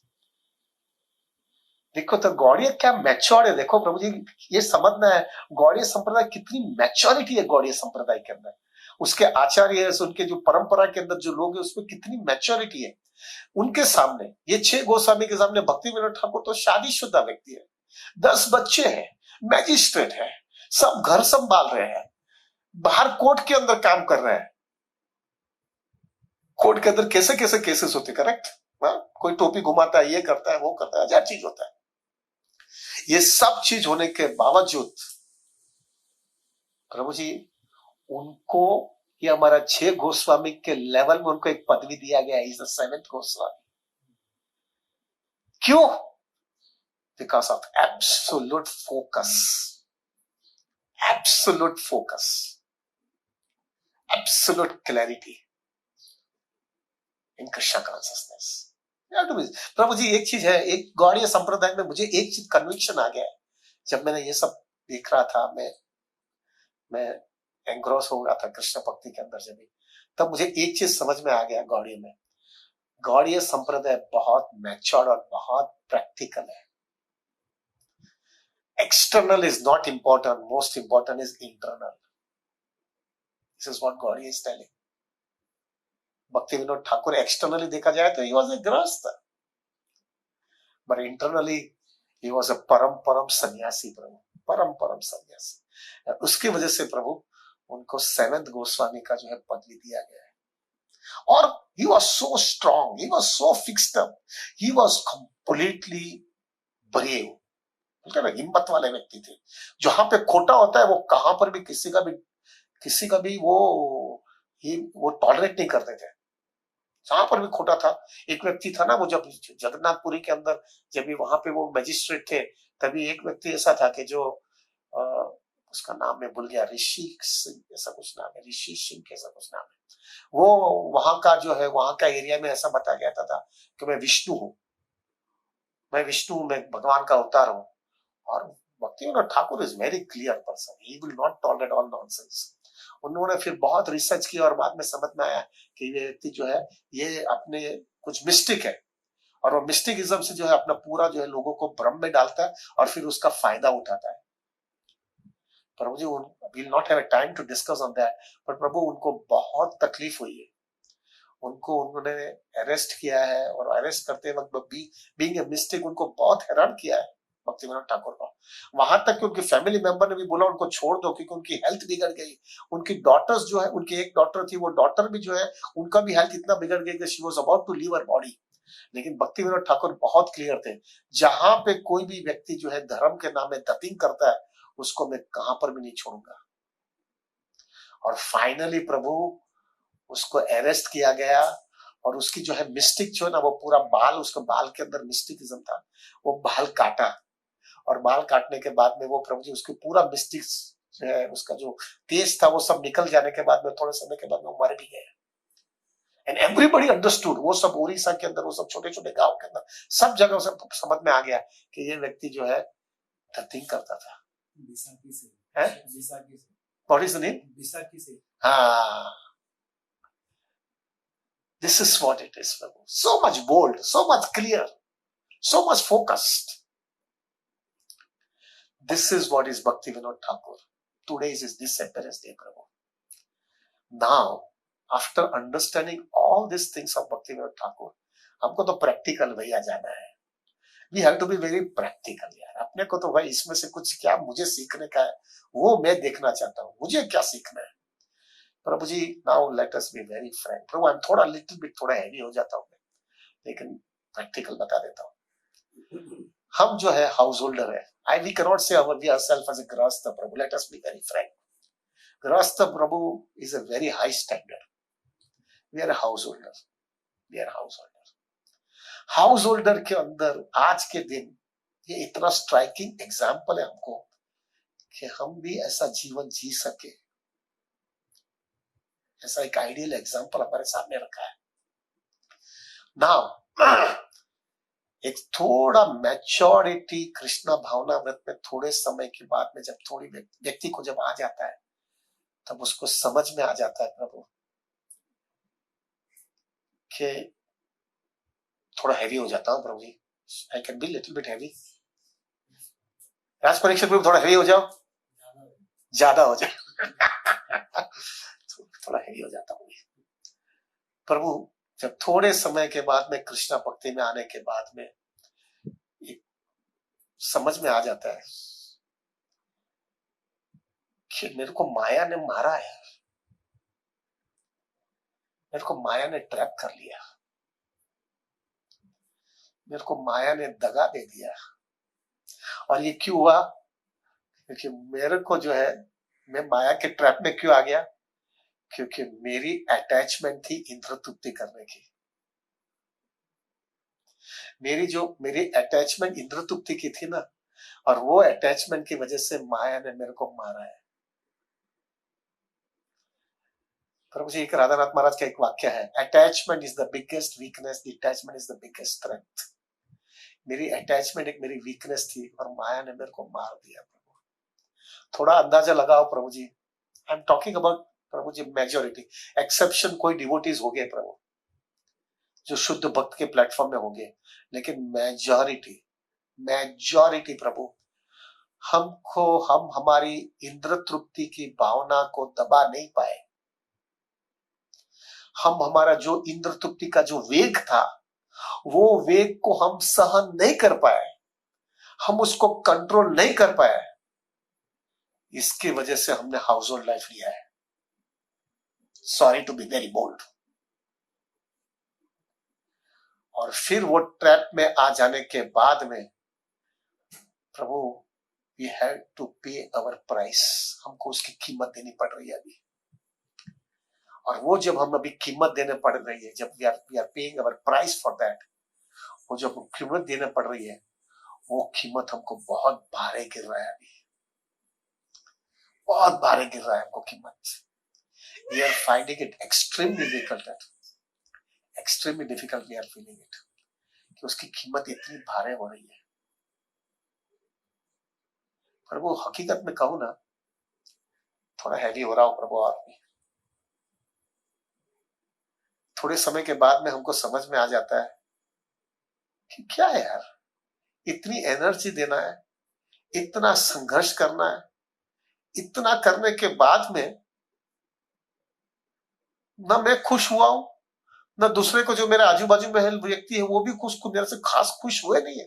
Speaker 1: देखो तो गौड़ीय क्या मैच्योर है, देखो प्रभु जी, ये समझना है गौड़ीय संप्रदाय कितनी मैच्योरिटी है गौड़ीय संप्रदाय के अंदर, उसके आचार्य, उनके जो परंपरा के अंदर जो लोग हैं उसमें कितनी मैच्योरिटी है। उनके सामने ये 6 गोस्वामी के सामने भक्ति विनोद ठाकुर तो शादीशुदा व्यक्ति है, 10 बच्चे हैं, मैजिस्ट्रेट है, सब घर संभाल रहे हैं, बाहर कोर्ट के अंदर काम कर रहे हैं। कोर्ट के अंदर कैसे कैसे केसेस होते, करेक्ट? कोई टोपी घुमाता है, ये करता है, वो करता है, हजार चीज होता है। ये सब चीज होने के बावजूद प्रभु जी उनको, ये हमारा 6 गोस्वामी के लेवल में उनको एक पदवी दिया गया, इज द 7th गोस्वामी। क्यों? Because of absolute focus, absolute focus, absolute clarity in Krishna consciousness. प्रभु जी एक चीज है, एक गौड़ीय संप्रदाय में मुझे एक चीज कन्विक्शन आ गया है, जब मैंने ये सब देख रहा था, मैं एंग्रोस हो रहा था कृष्ण भक्ति के अंदर, जब तब मुझे एक चीज समझ में आ गया, गौड़ीय में, गौड़ीय संप्रदाय बहुत मैच्योर्ड और बहुत प्रैक्टिकल है। External is not important, most important is internal. This is what Gaudiya is telling. भक्ति विनोद ठाकुर एक्सटर्नली देखा जाए तो ही वॉज ए गृहस्थ, but internally he was a परम सन्यासी प्रभु, परम सन्यासी। उसकी वजह से प्रभु उनको 7th गोस्वामी का जो है पदवी दिया गया है। और he was so strong, he was so fixed up, he was completely brave, ना हिम्मत वाले व्यक्ति थे। जहां पे खोटा होता है वो कहां पर भी किसी का भी वो टॉलरेट नहीं करते थे, जहां पर भी खोटा था। एक व्यक्ति था ना, वो जब जगन्नाथपुरी के अंदर, जब भी वहां पे वो मजिस्ट्रेट थे, तभी एक व्यक्ति ऐसा था कि जो उसका नाम मैं भूल गया, ऋषि सिंह ऐसा कुछ नाम है, ऋषि सिंह ऐसा कुछ नाम है, वो वहां का जो है, वहां का एरिया में ऐसा बताया गया था कि मैं विष्णु हूं, मैं भगवान का अवतार हूं। और भक्ति Vinod Thakur is very clear person, he will not tolerate all nonsense. उन्होंने फिर बहुत रिसर्च किया और बाद में समझ में आया कि ये व्यक्ति जो है ये अपने कुछ मिस्टिक है, और वो मिस्टिकिज्म से जो है अपना पूरा जो है लोगों को भ्रम में डालता है और फिर उसका फायदा उठाता है। प्रभु जी will not have time to discuss on that, but प्रभु उनको बहुत तकलीफ हुई है, उन्होंने अरेस्ट किया है, और अरेस्ट करते वक्त बीइंग ए मिस्टेक उनको बहुत हैरान किया है भक्ति विनोद ठाकुर को। वहां तक कि उनके फैमिली मेंबर ने भी बोला उनको छोड़ दो, क्योंकि उनकी हेल्थ बिगड़ गई। उनकी डॉटर्स जो है, उनकी एक डॉटर थी, वो डॉटर भी जो है उनका भी हेल्थ इतना बिगड़ गया कि she was about to leave her body. लेकिन भक्ति विनोद ठाकुर बहुत क्लियर थे, जहां पे कोई भी व्यक्ति जो है धर्म के नाम में धतिंग करता है उसको मैं कहां पर भी नहीं छोड़ूंगा। और फाइनली प्रभु उसको अरेस्ट किया गया, और उसकी जो है मिस्टिक जो है ना, वो पूरा बाल, उसका बाल के अंदर मिस्टिकिज्म था, वो बाल काटा, और बाल काटने के बाद में वो प्रभु जी उसकी पूरा मिस्टिक जो है, उसका जो तेज था वो सब निकल जाने के बाद में थोड़े समय के बाद में वो मर भी गए। एंड एवरीबॉडी अंडरस्टूड, वो सब उड़ीसा के अंदर, वो सब छोटे छोटे गांव के अंदर, सब जगह से समझ में आ गया कि ये व्यक्ति जो है धतिंग करता था। What is the name? हाँ, this is what it is, Prabhu. So much bold, so much clear, so much focused. This is what is Bhakti Vinod Thakur. Today's is disappearance day, Prabhu. Now, after understanding all these things of Bhakti Vinod Thakur, हमको तो प्रैक्टिकल भैया जाना है। We have to be very practical यार। अपने को तो भाई इसमें से कुछ क्या मुझे सीखने का है, वो मैं देखना चाहता हूँ, मुझे क्या सीखना है। प्रभु जी, now let us be very frank. प्रभु आई एम थोड़ा लिटिल बिट थोड़ा हैवी हो जाता हूँ, लेकिन प्रैक्टिकल बता देता हूँ। हम जो है हाउस होल्डर है, we can not say ourself as a grihastha प्रभु, let us be very frank. Grihastha प्रभु is a very high standard, we are householder, we are householder. Householder के अंदर आज के दिन ये इतना स्ट्राइकिंग एग्जाम्पल है हमको कि हम भी ऐसा जीवन जी सके, ऐसा एक आइडियल एग्जाम्पल हमारे सामने रखा है। नाउ एक थोड़ा मैच्योरिटी कृष्णा भावना व्रत में थोड़े समय के बाद में जब थोड़ी व्यक्ति को जब आ जाता है, तब उसको समझ में आ जाता है प्रभु कि थोड़ा हैवी हो जाता हूं प्रभु जी, I can be little bit heavy. राज परीक्षा प्रभु थोड़ा हैवी हो जाओ, ज्यादा हो जाए थोड़ा हैवी हो जाता हूँ प्रभु। जब थोड़े समय के बाद में कृष्णा भक्ति में आने के बाद में समझ में आ जाता है कि मेरे को माया ने मारा है, मेरे को माया ने ट्रैप कर लिया, मेरे को माया ने दगा दे दिया। और ये क्यों हुआ? क्योंकि मेरे को जो है, मैं माया के ट्रैप में क्यों आ गया? क्योंकि मेरी अटैचमेंट थी इंद्र तृप्ति करने की। मेरी अटैचमेंट इंद्र तृप्ति की थी ना, और वो अटैचमेंट की वजह से माया ने मेरे को मारा है। प्रभु जी, एक राधानाथ महाराज का एक वाक्य है, attachment is the biggest weakness, detachment is the biggest strength. मेरी अटैचमेंट एक मेरी वीकनेस थी और माया ने मेरे को मार दिया। प्रभु थोड़ा अंदाजा लगाओ प्रभु जी, आई एम टॉकिंग अबाउट प्रभु जी मेजोरिटी, एक्सेप्शन कोई डिवोटीज हो गए प्रभु जो शुद्ध भक्त के प्लेटफॉर्म में होंगे, लेकिन मेजॉरिटी प्रभु हम हमारी इंद्र तृप्ति की भावना को दबा नहीं पाए। हम हमारा जो इंद्र तृप्ति का जो वेग था, वो वेग को हम सहन नहीं कर पाए, हम उसको कंट्रोल नहीं कर पाए। इसकी वजह से हमने हाउस होल्ड लाइफ लिया है। Sorry to be very bold. और फिर वो ट्रैप में आ जाने के बाद में प्रभु वी हैव टू पे अवर प्राइस, हमको उसकी कीमत देनी पड़ रही है अभी। और वो जब हम अभी कीमत देने पड़ रही है, जब we are paying our price for that, वो जब कीमत देने पड़ रही है, वो कीमत हमको बहुत भारे गिर रहा है, अभी बहुत भारे गिर रहा है हमको कीमत। We are finding it extremely difficult, extremely difficult we are feeling it, कि उसकी कीमत इतनी भारे हो रही है। प्रभु हकीकत में कहूं ना, थोड़ा हैवी हो रहा हो प्रभु, और भी थोड़े समय के बाद में हमको समझ में आ जाता है कि क्या है यार, इतनी एनर्जी देना है, इतना संघर्ष करना है, इतना करने के बाद में ना मैं खुश हुआ हूं, ना दूसरे को जो मेरे आजू बाजू में है व्यक्ति है वो भी मेरे से खास खुश हुए नहीं है,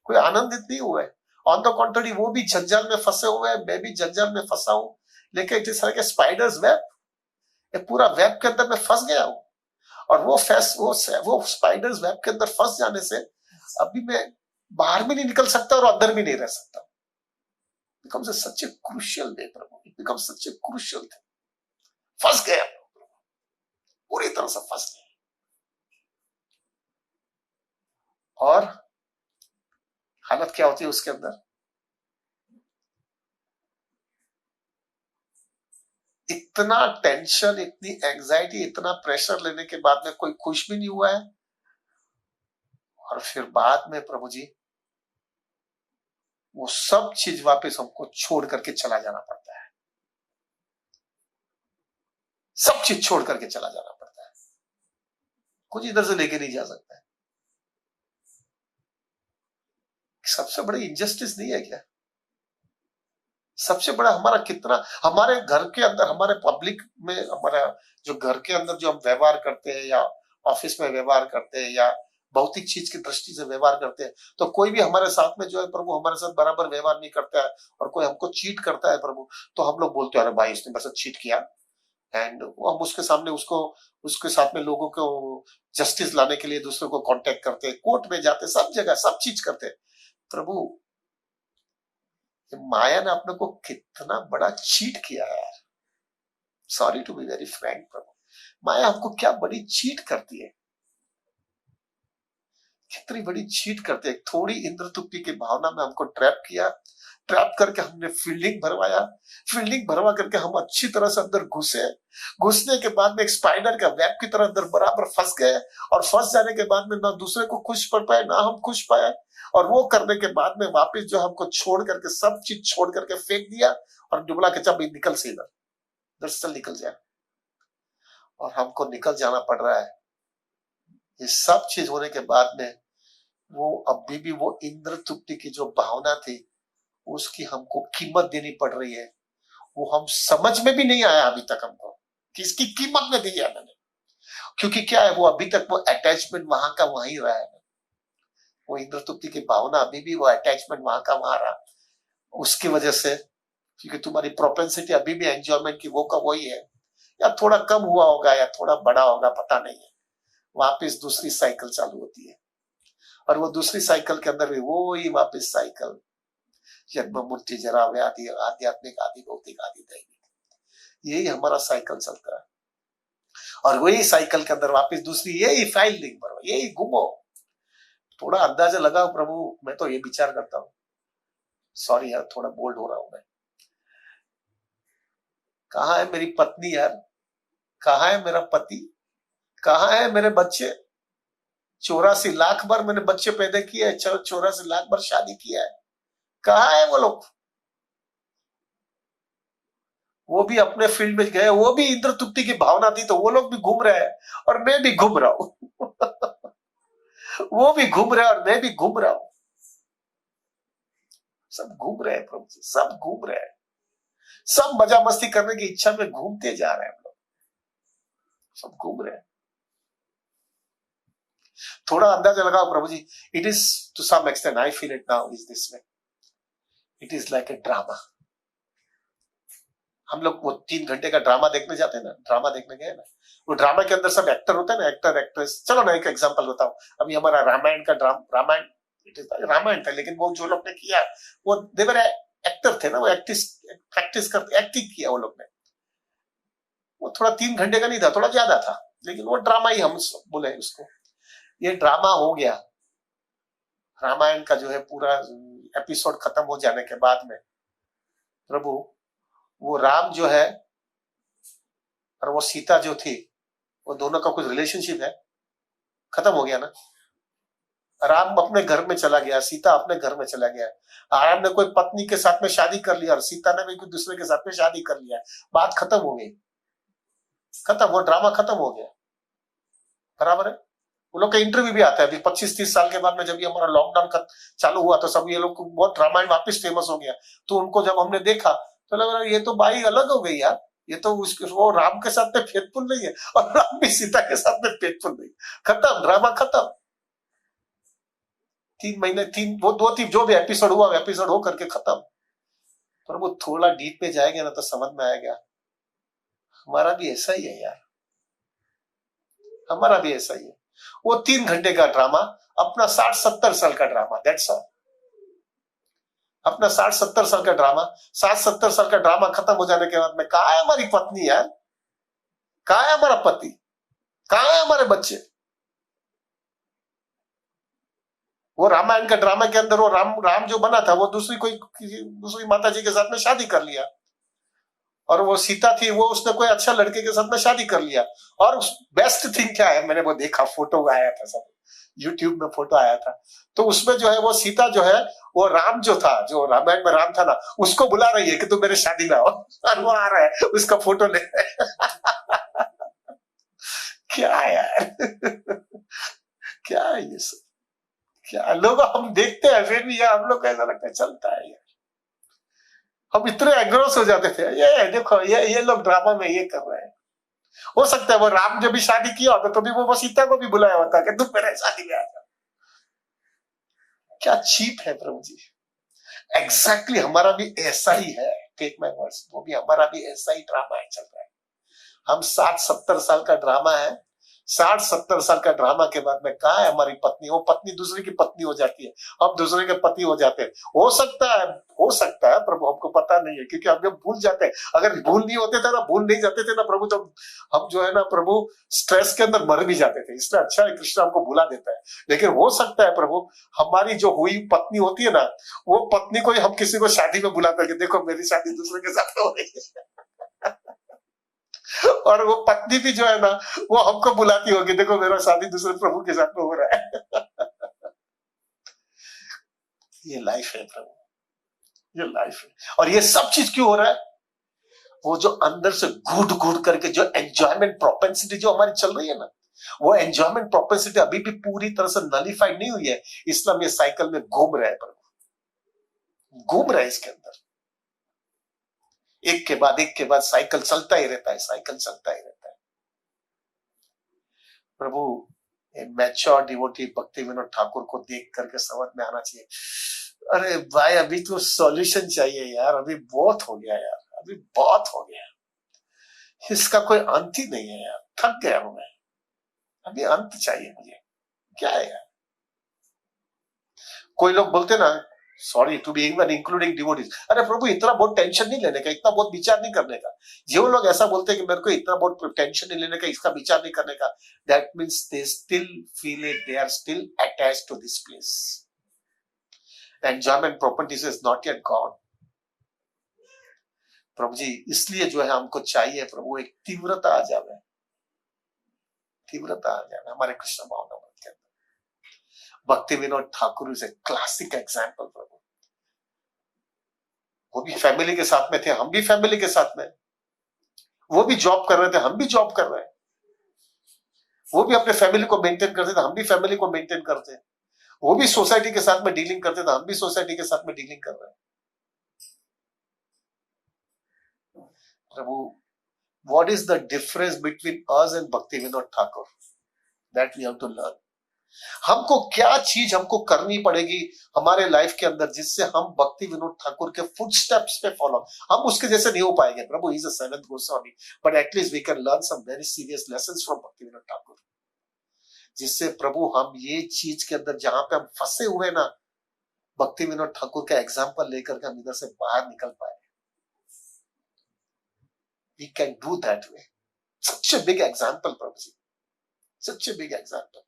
Speaker 1: कोई आनंदित नहीं हुआ है। ऑन द कॉन्ट्ररी वो भी जंजाल में फंसे हुए हैं, मैं भी जंजाल में फंसा हूं, लेकिन it is like spiders web, ये पूरा वेब के अंदर मैं फंस गया हूं। और वो स्पाइडर्स वेब के अंदर फंस जाने से अभी मैं बाहर भी नहीं निकल सकता और अंदर भी नहीं रह सकता। becomes such a crucial day Prabhu, it becomes such a crucial thing। फंस गया, पूरी तरह से फंस गया। और हालत क्या होती है उसके अंदर? इतना टेंशन, इतनी एंजाइटी, इतना प्रेशर लेने के बाद में कोई खुश भी नहीं हुआ है। और फिर बाद में प्रभु जी वो सब चीज वापस हमको छोड़ करके चला जाना पड़ता है, सब चीज छोड़ करके चला जाना पड़ता है, कुछ इधर से लेके नहीं जा सकता है। सबसे बड़ी इनजस्टिस नहीं है क्या? सबसे बड़ा हमारा कितना, हमारे घर के अंदर, हमारे पब्लिक में, हमारा जो घर के अंदर जो हम व्यवहार करते हैं, या ऑफिस में व्यवहार करते हैं, या भौतिक चीज की दृष्टि से व्यवहार करते हैं, तो कोई भी हमारे साथ में जो है प्रभु हमारे साथ बराबर व्यवहार नहीं करता है, और कोई हमको चीट करता है प्रभु, तो हम लोग बोलते हैं अरे भाई इसने मेरे साथ चीट किया, एंड हम उसके सामने उसके साथ में लोगों को जस्टिस लाने के लिए दूसरों को कांटेक्ट करते हैं, कोर्ट में जाते, सब जगह सब चीज करते हैं। प्रभु माया ने अपने को कितना बड़ा चीट किया है यार। Sorry to be very frank प्रभु, माया हमको क्या बड़ी चीट करती है। कितनी बड़ी चीट करते हैं। थोड़ी इंद्र तुप्ति की भावना में हमको ट्रैप किया, ट्रैप करके हमने फील्डिंग भरवाया, फील्डिंग भरवा करके हम अच्छी तरह से अंदर घुसे, घुसने के बाद में एक स्पाइडर का वेब की तरह अंदर बराबर फंस गए, और फंस जाने के बाद में ना दूसरे को खुश कर पाए ना हम खुश पाए, और वो करने के बाद में वापस जो हमको छोड़ करके सब चीज छोड़ करके फेंक दिया, और डुबला के जब निकल से इधर दरअसल निकल जाए, और हमको निकल जाना पड़ रहा है। ये सब चीज होने के बाद में वो अभी भी वो इंद्र तृप्ति की जो भावना थी उसकी हमको कीमत देनी पड़ रही है। वो हम समझ में भी नहीं आया अभी तक हमको कि इसकी कीमत में दी है मैंने, क्योंकि क्या है वो अभी तक वो अटैचमेंट वहां का वहीं रहा है। वो इंद्र तृप्ति की भावना अभी भी वो अटैचमेंट वहां का वहां रहा, उसकी वजह से, क्योंकि तुम्हारी प्रोपेंसिटी अभी भी एंजॉयमेंट की वो का वही है, या थोड़ा कम हुआ होगा या थोड़ा बड़ा होगा पता नहीं है। वापिस दूसरी साइकिल चालू होती है, और वो दूसरी साइकिल के अंदर भी वो ही वापिस साइकिल, जन्म मृत्यु जरा व्याधि आध्यात्मिक आदि भौतिक आदि दैविक, यही हमारा साइकिल चलता है। और वही साइकिल के अंदर वापस दूसरी यही फाइलिंग भरो, यही घूमो। थोड़ा अंदाजा लगाओ प्रभु, मैं तो ये विचार करता हूँ, सॉरी यार थोड़ा बोल्ड हो रहा हूं मैं, कहाँ है मेरी पत्नी यार, कहाँ है मेरा पति, कहाँ है मेरे बच्चे? 84 लाख बार मैंने बच्चे पैदा किए हैं, 84 लाख बार शादी किया है, कहाँ है वो लोग? वो भी अपने फील्ड में गए, वो भी इंद्र तृप्ति की भावना थी तो वो लोग भी घूम रहे हैं और मैं भी घूम रहा हूं वो भी घूम रहे हैं और मैं भी घूम रहा हूं, सब घूम रहे हैं प्रभु जी, सब घूम रहे हैं, सब मजा मस्ती करने की इच्छा में घूमते जा रहे हैं हम लोग, सब घूम रहे हैं। थोड़ा अंदाजा लगाओ प्रभु जी, it is to some extent, I feel it now is this way, it is like a drama. हम लोग वो 3 घंटे का ड्रामा देखने जाते हैं ना, ड्रामा देखने गए ना, वो ड्रामा के अंदर सब एक्टर होते हैं ना, एक्टर एक्ट्रेस। चलो ना एक एग्जांपल बताओ, अभी हमारा रामायण का रामायण, इट इज रामायण था, लेकिन वो जो लोग ने किया वो देवर एक्टर थे ना, वो प्रैक्टिस करते एक्टिंग किया वो लोग ने, वो थोड़ा 3 घंटे का नहीं था, थोड़ा ज्यादा था, लेकिन वो ड्रामा ही हम बोले उसको। ये ड्रामा हो गया, रामायण का जो है पूरा एपिसोड खत्म हो जाने के बाद में प्रभु, वो राम जो है और वो सीता जो थी, वो दोनों का कुछ रिलेशनशिप है, खत्म हो गया ना। राम अपने घर में चला गया, सीता अपने घर में चला गया, राम ने कोई पत्नी के साथ में शादी कर लिया और सीता ने भी कोई दूसरे के साथ में शादी कर लिया, बात खत्म हो गई, खत्म, वो ड्रामा खत्म हो गया, बराबर है। वो लोग का इंटरव्यू भी आता है अभी 25-30 साल के बाद में, जब ये हमारा लॉकडाउन चालू हुआ तो सब ये लोग बहुत रामायण वापस फेमस हो गया, तो उनको जब हमने देखा तो लग रहा ये तो बाई अलग हो गई यार, ये तो वो राम के साथ में फेथफुल नहीं है और राम भी सीता के साथ में फेथफुल नहीं, खत्म, ड्रामा खत्म। 3 महीने, वो 2-3 जो भी एपिसोड हुआ एपिसोड हो करके खत्म। पर वो थोड़ा डीप में जाएगा ना तो समझ में आएगा, हमारा भी ऐसा ही है यार, हमारा भी ऐसा ही है। वो 3 घंटे का ड्रामा, अपना 60-70 साल का ड्रामा, दैट्स ऑल। अपना 60-70 साल का ड्रामा, 60-70 साल का ड्रामा खत्म हो जाने के बाद में कहाँ है हमारी पत्नी यार, कहाँ है हमारा पति, कहाँ है हमारे बच्चे? वो रामायण का ड्रामा के अंदर वो राम जो बना था वो दूसरी माता जी के साथ में शादी कर लिया, और वो सीता थी वो उसने कोई अच्छा लड़के के साथ में शादी कर लिया। और बेस्ट थिंग क्या है, मैंने वो देखा, फोटो आया था, सब यूट्यूब में फोटो आया था, तो उसमें जो है वो सीता जो है, वो राम जो था, जो रामायण में राम था ना, उसको बुला रही है कि तू मेरे शादी में आओ, और वो आ रहा है उसका फोटो ले क्या यार क्या है ये सब, क्या लोग हम देखते हैं फिर भी यार, हम लोग को ऐसा लगता है चलता है यार, हम इतने एग्रोस हो जाते थे, ये देखो ये लोग ड्रामा में ये कर रहे हैं। हो सकता है वो राम जब भी शादी किया होता तो भी वो सीता को भी बुलाया होता कि तुम मेरे शादी में आ जाओ। क्या चीप है प्रभु जी, एग्जैक्टली हमारा भी ऐसा ही है, टेक माय वर्ड्स, वो भी हमारा भी ऐसा ही ड्रामा है चल रहा है। हम 60-70 साल का ड्रामा है, 60-70 साल का ड्रामा के बाद में कहा है हमारी पत्नी, वो पत्नी दूसरे की पत्नी हो जाती है, हम दूसरे के पति हो जाते हैं। हो सकता है प्रभु, हमको पता नहीं है, क्योंकि हम जब भूल जाते हैं, अगर भूल नहीं होते थे ना, भूल नहीं जाते थे ना प्रभु, तो हम जो है ना प्रभु स्ट्रेस के अंदर मर भी जाते थे। इसलिए अच्छा है कृष्ण हमको भुला देता है। लेकिन हो सकता है प्रभु हमारी जो हुई पत्नी होती है ना, वो पत्नी को ही हम किसी को शादी में बुलाते हैं कि देखो मेरी शादी दूसरे के साथ हो रही है। और वो पत्नी भी जो है ना, वो हमको बुलाती होगी, देखो मेरा शादी दूसरे प्रभु के साथ में हो रहा है। ये लाइफ है प्रभु, ये लाइफ है। और ये सब चीज क्यों हो रहा है? वो जो अंदर से घूट घूट करके जो एंजॉयमेंट प्रोपेंसिटी जो हमारी चल रही है ना, वो एंजॉयमेंट प्रोपेंसिटी अभी भी पूरी तरह से नलिफाइड नहीं हुई है। इसलिए ये साइकिल में घूम रहा है प्रभु, घूम रहा है इसके अंदर, एक के बाद साइकिल चलता ही रहता है, साइकिल चलता ही रहता है। प्रभु मैच्योर डिवोटी भक्ति विनोद ठाकुर को देख करके समझ में आना चाहिए, अरे भाई अभी तो सॉल्यूशन चाहिए यार, अभी बहुत हो गया यार, अभी बहुत हो गया, इसका कोई अंत ही नहीं है यार, थक गया हूं मैं, अभी अंत चाहिए मुझे, क्या है यार। कोई लोग बोलते ना, sorry to be even including devotees, अरे प्रभु इतना बहुत टेंशन नहीं लेने का, इतना बहुत विचार नहीं करने का। जो लोग ऐसा बोलते हैं कि मेरे को इतना बहुत टेंशन नहीं लेने का, इसका विचार नहीं करने का, that means they still feel it, they are still attached to this place. Enjoyment properties is not yet gone प्रभु जी। इसलिए जो है हमको चाहिए प्रभु एक तीव्रता आ जाए, तीव्रता आ जाए हमारे कृष्ण भावना के अंदर। Bhakti Vinod Thakur is a classic example प्रभु, वो भी फैमिली के साथ में थे, हम भी फैमिली के साथ में, वो भी जॉब कर रहे थे, हम भी जॉब कर रहे हैं, वो भी अपने फैमिली को मेंटेन करते थे, हम भी फैमिली को मेंटेन करते हैं, वो भी सोसाइटी के साथ में डीलिंग करते थे, हम भी सोसाइटी के साथ में डीलिंग कर रहे हैं प्रभु। What is the difference between us and Bhakti Vinod Thakur, that we have to learn. हमको क्या चीज हमको करनी पड़ेगी हमारे लाइफ के अंदर जिससे हम भक्ति विनोद ठाकुर के फुटस्टेप्स पे फॉलो, हम उसके जैसे नहीं हो पाएंगे प्रभु, he is a seventh Goswami, but at least we can learn some very serious lessons from Bhakti Vinod Thakur, जिससे प्रभु हम ये चीज के अंदर जहां पे हम फंसे हुए ना, भक्ति विनोद ठाकुर का एग्जाम्पल लेकर के हम इधर से बाहर निकल पाए। We can do that way. Such a big example प्रभु जी, such a big example.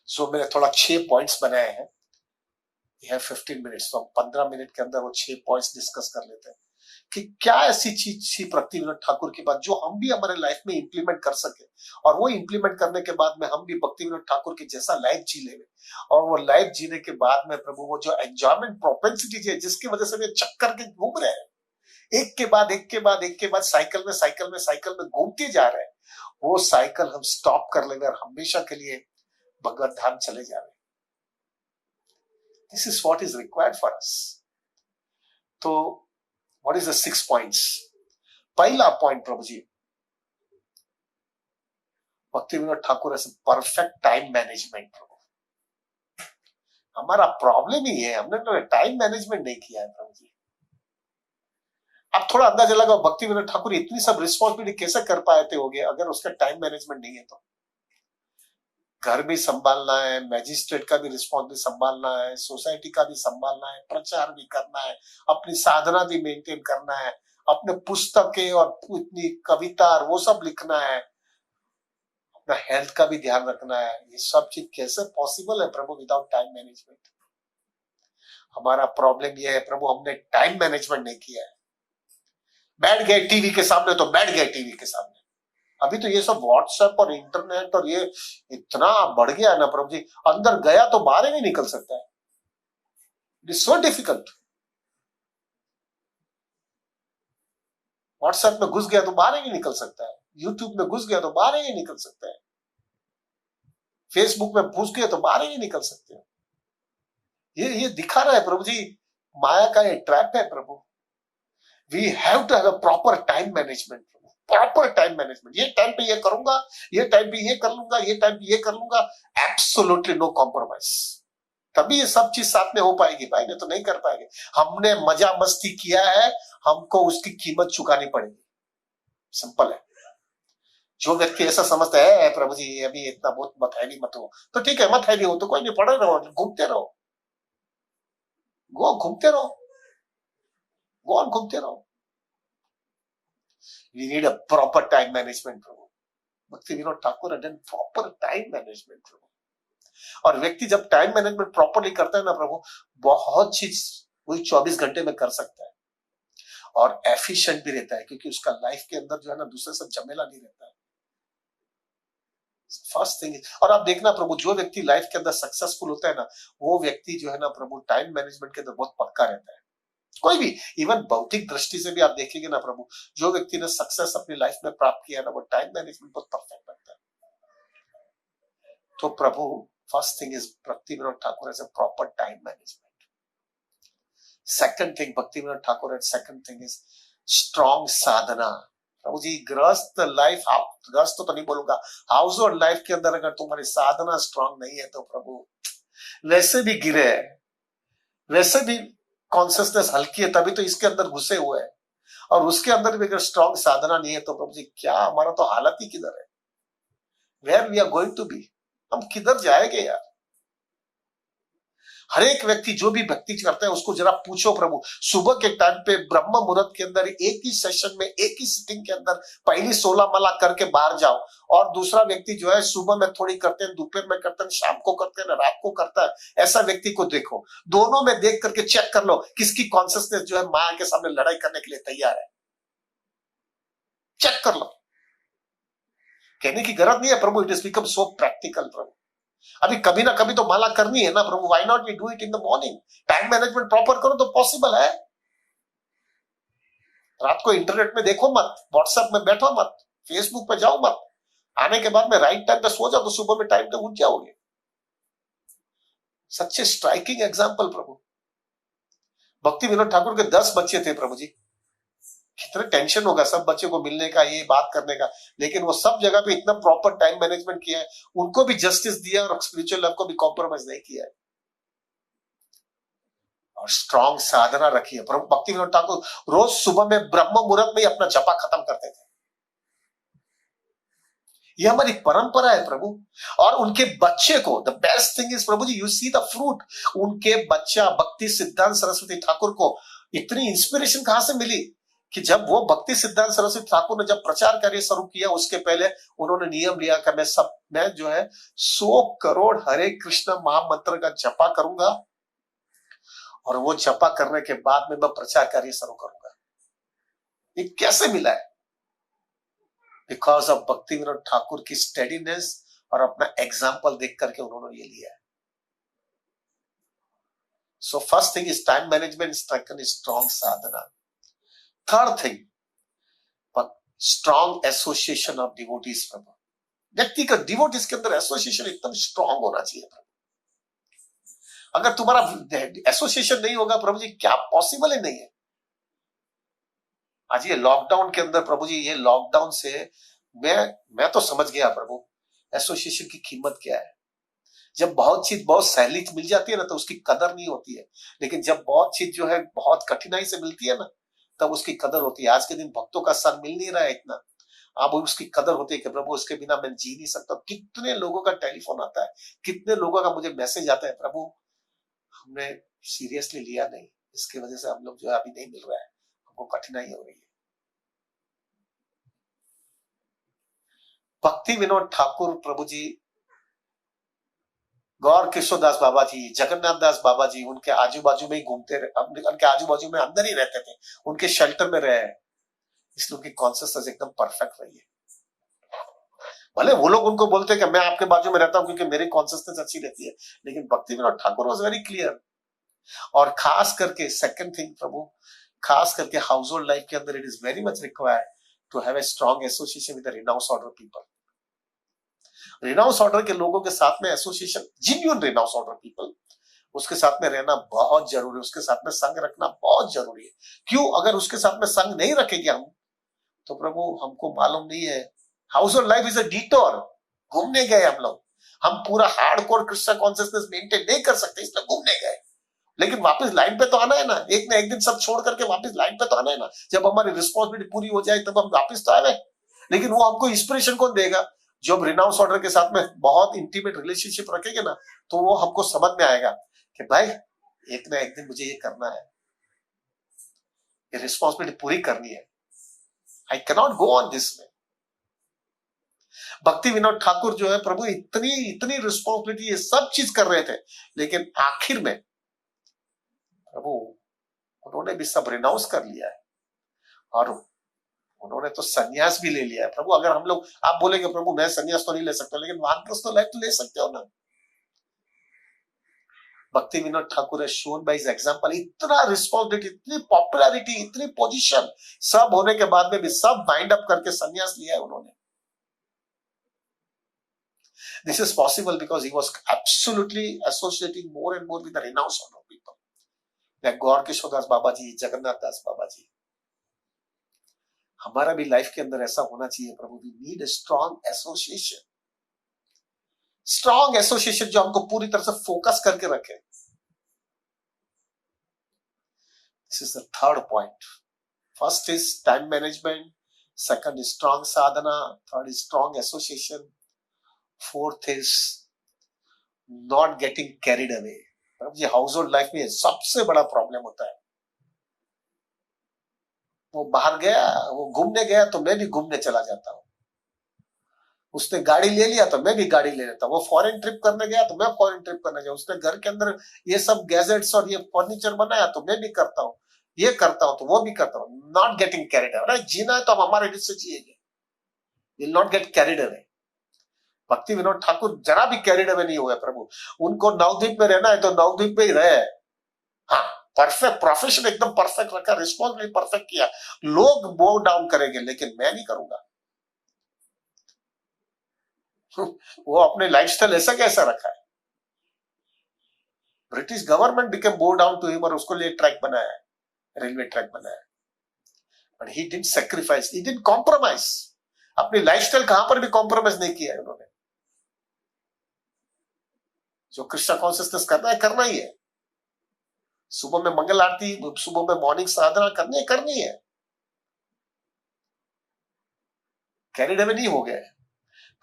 Speaker 1: So मैंने थोड़ा 6 पॉइंट्स बनाए हैं, we have 15 मिनट्स, तो हम 15 मिनट के अंदर वो 6 पॉइंट्स डिस्कस कर लेते हैं कि क्या ऐसी चीज थी भक्ति विनोद ठाकुर की बात जो हम भी हमारे लाइफ में इंप्लीमेंट कर सके, और वो इंप्लीमेंट करने के बाद में हम भी भक्ति विनोद ठाकुर की जैसा लाइफ जी ले, और वो लाइफ जीने के बाद में प्रभु वो जो एंजॉयमेंट प्रोपेंसिटी है जिसकी वजह से वे चक्कर के घूम रहे हैं, एक के बाद एक के बाद एक के बाद साइकिल में घूमते जा रहे हैं, वो साइकिल हम स्टॉप कर लेंगे और हमेशा के लिए भगवत धाम चले जा रहे हैं। This is what is required for us. तो व्हाट इज द 6 पॉइंट्स? पहला पॉइंट प्रभु जी, भक्ति विनोद ठाकुर ऐसे परफेक्ट टाइम मैनेजमेंट। प्रभु हमारा प्रॉब्लम ही है, हमने तो टाइम मैनेजमेंट नहीं किया है प्रभु जी। अब थोड़ा अंदाजा लगाओ भक्ति विनोद ठाकुर इतनी सब रिस्पॉन्सिबिलिटी कैसे कर पाए थे होगे अगर उसका टाइम मैनेजमेंट नहीं है तो। घर भी संभालना है, मैजिस्ट्रेट का भी रिस्पॉन्सिबिलिटी संभालना है, सोसाइटी का भी संभालना है, प्रचार भी करना है, अपनी साधना भी मेंटेन करना है, अपने पुस्तकें और इतनी कविता और वो सब लिखना है, अपना हेल्थ का भी ध्यान रखना है। ये सब चीज कैसे पॉसिबल है प्रभु विदाउट टाइम मैनेजमेंट? हमारा प्रॉब्लम ये है प्रभु, हमने टाइम मैनेजमेंट नहीं किया है। बैठ गए टीवी के सामने तो बैठ गए टीवी के सामने। अभी तो ये सब व्हाट्सएप और इंटरनेट और ये इतना बढ़ गया ना प्रभु जी, अंदर गया तो बाहर ही नहीं निकल सकता है। It is so difficult. WhatsApp में घुस गया तो बाहर ही नहीं निकल सकता है, यूट्यूब में घुस गया तो बाहर ही नहीं निकल सकता है, फेसबुक में घुस गया तो बाहर ही नहीं निकल सकते। ये दिखा रहा है प्रभु जी, माया का ये ट्रैप है प्रभु। We have to have a proper time management, proper time management. ये टाइम पे ये करूंगा, ये टाइम पे ये कर लूंगा, ये टाइम पे ये कर लूंगा, एब्सोल्युटली नो कॉम्प्रोमाइज। तभी ये सब चीज साथ में हो पाएगी भाई, नहीं तो नहीं कर पाएंगे। हमने मजा मस्ती किया है, हमको उसकी कीमत चुकानी पड़ेगी, सिंपल है। जो व्यक्ति ऐसा समझता है प्रभु जी अभी इतना बहुत मत हैवी मत हो, तो ठीक है मत हैवी हो तो कोई नहीं, पड़े रहो, घूमते रहो, गो घूमते रहो, गो और घूमते रहो। We need a proper time management प्रभु। Bhakti Vinod Thakur and proper time management प्रभु। और व्यक्ति जब टाइम मैनेजमेंट प्रॉपरली करता है ना प्रभु, बहुत चीज वही 24 घंटे में कर सकता है और एफिशिएंट भी रहता है, क्योंकि उसका लाइफ के अंदर जो है ना दूसरे से झमेला नहीं रहता है। फर्स्ट थिंग, और आप देखना प्रभु, जो व्यक्ति लाइफ के अंदर सक्सेसफुल होता है ना, वो व्यक्ति जो है ना प्रभु टाइम मैनेजमेंट के अंदर बहुत पक्का रहता है। कोई भी, इवन भौतिक दृष्टि से भी आप देखेंगे ना प्रभु, जो व्यक्ति ने सक्सेस अपनी लाइफ में प्राप्त किया ना, वो टाइम मैनेजमेंट बहुत परफेक्ट रखता है। तो प्रभु first thing is Bhakti Vinod Thakur as a proper time management. Second thing Bhakti Vinod Thakur and second thing is strong sadhana. प्रभु जी गृहस्थ लाइफ, गृहस्थ तो नहीं बोलूंगा, हाउस होल्ड लाइफ के अंदर अगर तुम्हारी साधना स्ट्रॉन्ग नहीं है तो प्रभु वैसे भी गिरे है, वैसे भी कॉन्शियसनेस हल्की है, तभी तो इसके अंदर घुसे हुए हैं, और उसके अंदर भी अगर स्ट्रॉन्ग साधना नहीं है तो प्रभु जी क्या हमारा तो हालत ही किधर है, where we are going to be, हम किधर जाएंगे यार। हर एक व्यक्ति जो भी भक्ति करता है उसको जरा पूछो प्रभु, सुबह के टाइम पे ब्रह्म मुहूर्त के अंदर एक ही सेशन में एक ही सिटिंग के अंदर पहली 16 माला करके बाहर जाओ, और दूसरा व्यक्ति जो है सुबह में थोड़ी करते हैं, दोपहर में करते हैं, शाम को करते हैं, रात को करता है, ऐसा व्यक्ति को देखो, दोनों में देख करके चेक कर लो किसकी कॉन्शियसनेस जो है माया के सामने लड़ाई करने के लिए तैयार है, चेक कर लो। कहने की गरज नहीं है प्रभु, it is become so practical प्रभु। अभी कभी ना कभी तो माला करनी है ना प्रभु, why not we do it in the morning. Time management proper करो तो पॉसिबल है। रात को इंटरनेट में देखो मत, व्हाट्सएप में बैठो मत, फेसबुक पे जाओ मत, आने के बाद में राइट टाइम पे सो जाओ तो सुबह में टाइम पे उठ जाओगे। सच्चे स्ट्राइकिंग एग्जाम्पल प्रभु। भक्ति विनोद ठाकुर के 10 बच्चे थे प्रभु जी, कितना टेंशन होगा सब बच्चों को मिलने का, ये बात करने का, लेकिन वो सब जगह पे इतना प्रॉपर टाइम मैनेजमेंट किया है, उनको भी जस्टिस दिया और स्पिरिचुअल लाइफ को भी कॉम्प्रोमाइज नहीं किया है, और स्ट्रॉन्ग साधना रखी है। प्रभु भक्ति विनोद ठाकुर रोज सुबह में ब्रह्म मुहूर्त में अपना जपा खत्म करते थे, ये हमारी परंपरा है प्रभु। और उनके बच्चे को, the best thing is Prabhu ji, you see the fruit, उनके बच्चा भक्ति सिद्धांत सरस्वती ठाकुर को इतनी इंस्पिरेशन कहां से मिली कि जब वो भक्ति सिद्धांत सरस्वती ठाकुर ने जब प्रचार कार्य शुरू किया, उसके पहले उन्होंने नियम लिया कि मैं जो है 100 करोड़ हरे कृष्ण महामंत्र का जपा करूंगा, और वो जपा करने के बाद में मैं प्रचार कार्य शुरू करूंगा। ये कैसे मिला है? बिकॉज ऑफ भक्ति विनोद ठाकुर की स्टेडीनेस और अपना एग्जाम्पल देख करके उन्होंने ये लिया है। So first thing is time management, second is strong sadhana, third thing strong association of devotees प्रभु। व्यक्ति का डिवोटीज के अंदर एसोसिएशन एकदम स्ट्रॉन्ग होना चाहिए प्रभु। अगर तुम्हारा एसोसिएशन नहीं होगा प्रभु जी, क्या पॉसिबल ही नहीं है। आज ये लॉकडाउन के अंदर प्रभु जी, ये लॉकडाउन से मैं तो समझ गया प्रभु एसोसिएशन की कीमत क्या है। जब बहुत चीज बहुत सैली मिल जाती है ना तो उसकी कदर नहीं होती है, लेकिन जब बहुत चीज जो है बहुत कठिनाई से मिलती है ना तब उसकी कदर होती है। आज के दिन भक्तों का संग मिल नहीं रहा है इतना, अब उसकी कदर होती है कि प्रभु उसके बिना मैं जी नहीं सकता। कितने लोगों का टेलीफोन आता है, कितने लोगों का मुझे मैसेज आता है, प्रभु हमने सीरियसली लिया नहीं, इसकी वजह से हम लोग जो है अभी नहीं मिल रहा है, हमको कठिनाई हो रही है। भक्ति विनोद ठाकुर प्रभु जी, गौर किशोरदास बाबा जी, जगन्नाथ दास बाबा जी उनके आजू बाजू में ही घूमते रहे, उनके आजू बाजू में अंदर ही रहते थे, उनके शेल्टर में रहे, इसलिए उनकी कॉन्सियसनेस एकदम परफेक्ट रही है। भले वो लोग उनको बोलते हैं कि मैं आपके बाजू में रहता हूं क्योंकि मेरी कॉन्सियसनेस अच्छी रहती है, लेकिन Bhakti Vinod Thakur was very clear. और खास करके सेकंड थिंग प्रभु, खास करके हाउस होल्ड लाइफ के अंदर it is very much required to have a strong association with the renounce order people. Renounce order के लोगों के साथ में association, genuine renounce order people, उसके साथ में रहना बहुत जरूरी है, उसके साथ में संग रखना बहुत जरूरी है। क्यों? अगर उसके साथ में संग नहीं रखेंगे हम तो प्रभु हमको मालूम नहीं है, house hold life is a detour, घूमने गए हम लोग, हम पूरा हार्डकोर क्रिश्चियन कॉन्शियसनेस मेंटेन नहीं कर सकते इसलिए घूमने गए, लेकिन वापस लाइन पे तो आना है ना, एक ना एक दिन सब छोड़ करके वापस लाइन पे तो आना है ना। जब हमारी रिस्पॉन्सिबिलिटी पूरी हो जाए तब हम वापस तो आए। लेकिन वो हमको इंस्पिरेशन कौन देगा? जब रिनाउंस ऑर्डर के साथ में बहुत इंटीमेट रिलेशनशिप रखेंगे ना, तो वो हमको समझ में आएगा कि भाई एक ना एक दिन मुझे ये करना है, ये रिस्पॉन्सिबिलिटी पूरी करनी है। I cannot go on this way. भक्ति विनोद ठाकुर जो है प्रभु इतनी इतनी रिस्पॉन्सिबिलिटी ये सब चीज कर रहे थे, लेकिन आखिर में प्रभु उन्होंने भी सब रिनाउंस कर लिया है और उन्होंने तो संन्यास भी ले लिया है। प्रभु अगर हम लोग, आप बोलेंगे प्रभु मैं संन्यास तो नहीं ले सकता, लेकिन वानप्रस्थ तो लाइफ तो ले सकते हो ना। भक्ति विनोद ठाकुर है शोन बाय हिज एग्जांपल, इतना रिस्पॉन्सिबिलिटी, इतनी पॉपुलैरिटी, इतनी पोजीशन सब होने के बाद में भी सब बाइंड अप करके संन्यास लिया है उन्होंने। This is possible because he was absolutely associating more and more with the renounced order of people. Like गौर किशोरदास बाबा जी, जगन्नाथ दास बाबा जी। हमारा भी लाइफ के अंदर ऐसा होना चाहिए प्रभु। We need a strong association, strong association जो हमको पूरी तरह से फोकस करके रखे। This is the third point. First is time management, second is strong sadhana, third is strong association, fourth is not getting carried away। ये हाउस होल्ड लाइफ में सबसे बड़ा प्रॉब्लम होता है। वो बाहर गया, वो घूमने गया तो मैं भी घूमने चला जाता हूँ, उसने गाड़ी ले लिया तो मैं भी गाड़ी ले लेता हूँ, वो फॉरेन ट्रिप करने गया तो मैं फॉरेन ट्रिप करने गया, उसने घर के अंदर ये सब गैजेट्स और ये फर्नीचर बनाया तो मैं भी करता हूँ, ये करता हूँ तो वो भी करता हूँ। Not getting carried away. जीना है तो हम हमारे दिल से जिएंगे, will not get carried away. Bhakti Vinod Thakur जरा भी कैरिड अवे नहीं हुए प्रभु। उनको नवद्वीप में रहना है तो नवद्वीप में ही रहे। हाँ, परफेक्ट प्रोफेशन एकदम परफेक्ट रखा, रिस्पॉन्सिबिलिटी परफेक्ट किया। लोग बो डाउन करेंगे लेकिन मैं नहीं करूंगा। वो अपने लाइफस्टाइल ऐसा कैसा रखा है। British government became bow down to him और उसको लिए ट्रैक बनाया है, रेलवे ट्रैक बनाया। But he didn't sacrifice, he didn't compromise. अपनी लाइफस्टाइल कहां पर भी कॉम्प्रोमाइज नहीं किया है उन्होंने। जो कृष्णा कॉन्शियसनेस करना है करना ही है। सुबह में मंगल आरती, सुबह में मॉर्निंग साधना करनी है। कैरिड अवे नहीं हो गए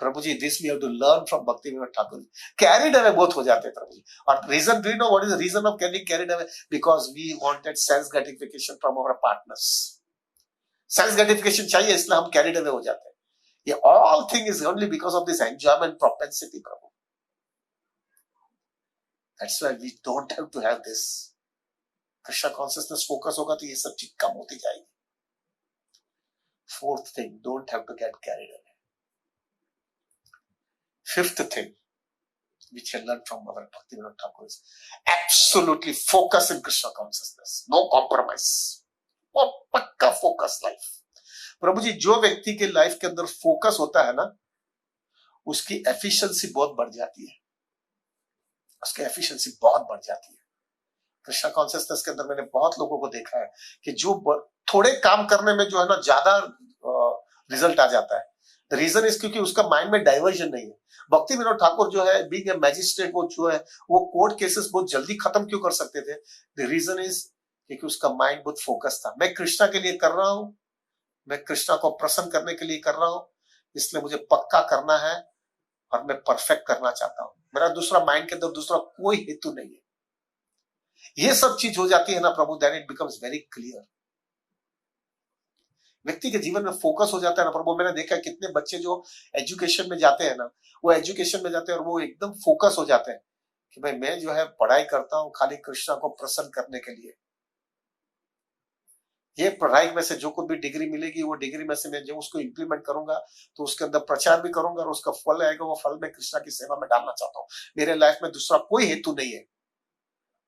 Speaker 1: प्रभु जी। This we have to learn from Bhakti Vinod Thakur. Carried away बहुत हो जाते हैं प्रभु जी। और reason, do you know what is the reason of getting carried away? Because we wanted self gratification from our partners. Self gratification चाहिए, इसलिए हम कैरिड अवे हो जाते हैं। ये all thing is only because of this enjoyment propensity Prabhu. That's why we don't have to have this. Krishna consciousness focus होगा तो ये सब चीज कम होती जाएगी। Fourth thing, don't have to gate carried away. Fifth thing which I learned from our Bhakti Vinod Thakur is absolutely focus in Krishna consciousness, no compromise, वो पक्का फोकस लाइफ। प्रभु जी, जो व्यक्ति के लाइफ के अंदर फोकस होता है ना, उसकी एफिशिएंसी बहुत बढ़ जाती है, उसकी एफिशिएंसी बहुत बढ़ जाती है। कृष्णा कॉन्शियसनेस के अंदर मैंने बहुत लोगों को देखा है कि जो थोड़े काम करने में जो है ना ज्यादा रिजल्ट आ जाता है। द रीजन इज क्योंकि उसका माइंड में डाइवर्जन नहीं है। भक्ति विनोद ठाकुर जो है बीइंग ए मैजिस्ट्रेट, वो जो है वो कोर्ट केसेस बहुत जल्दी खत्म क्यों कर सकते थे? द रीजन इज क्योंकि उसका माइंड बहुत फोकस था। मैं कृष्णा के लिए कर रहा हूं, मैं कृष्णा को प्रसन्न करने के लिए कर रहा हूं, इसलिए मुझे पक्का करना है और मैं परफेक्ट करना चाहता हूं। मेरा दूसरा माइंड के अंदर दूसरा कोई हेतु नहीं है। ये सब चीज हो जाती है ना प्रभु, then it becomes very clear. व्यक्ति के जीवन में फोकस हो जाता है ना प्रभु। मैंने देखा है कितने बच्चे जो एजुकेशन में जाते हैं ना, वो एजुकेशन में जाते हैं और वो एकदम फोकस हो जाते हैं कि भाई मैं जो है पढ़ाई करता हूं खाली कृष्णा को प्रसन्न करने के लिए। ये पढ़ाई में से जो कुछ भी डिग्री मिलेगी, वो डिग्री में से मैं जो उसको इंप्लीमेंट करूंगा तो उसके अंदर प्रचार भी करूंगा और उसका फल आएगा, वो फल मैं कृष्णा की सेवा में डालना चाहता हूँ। मेरे लाइफ में दूसरा कोई हेतु नहीं है।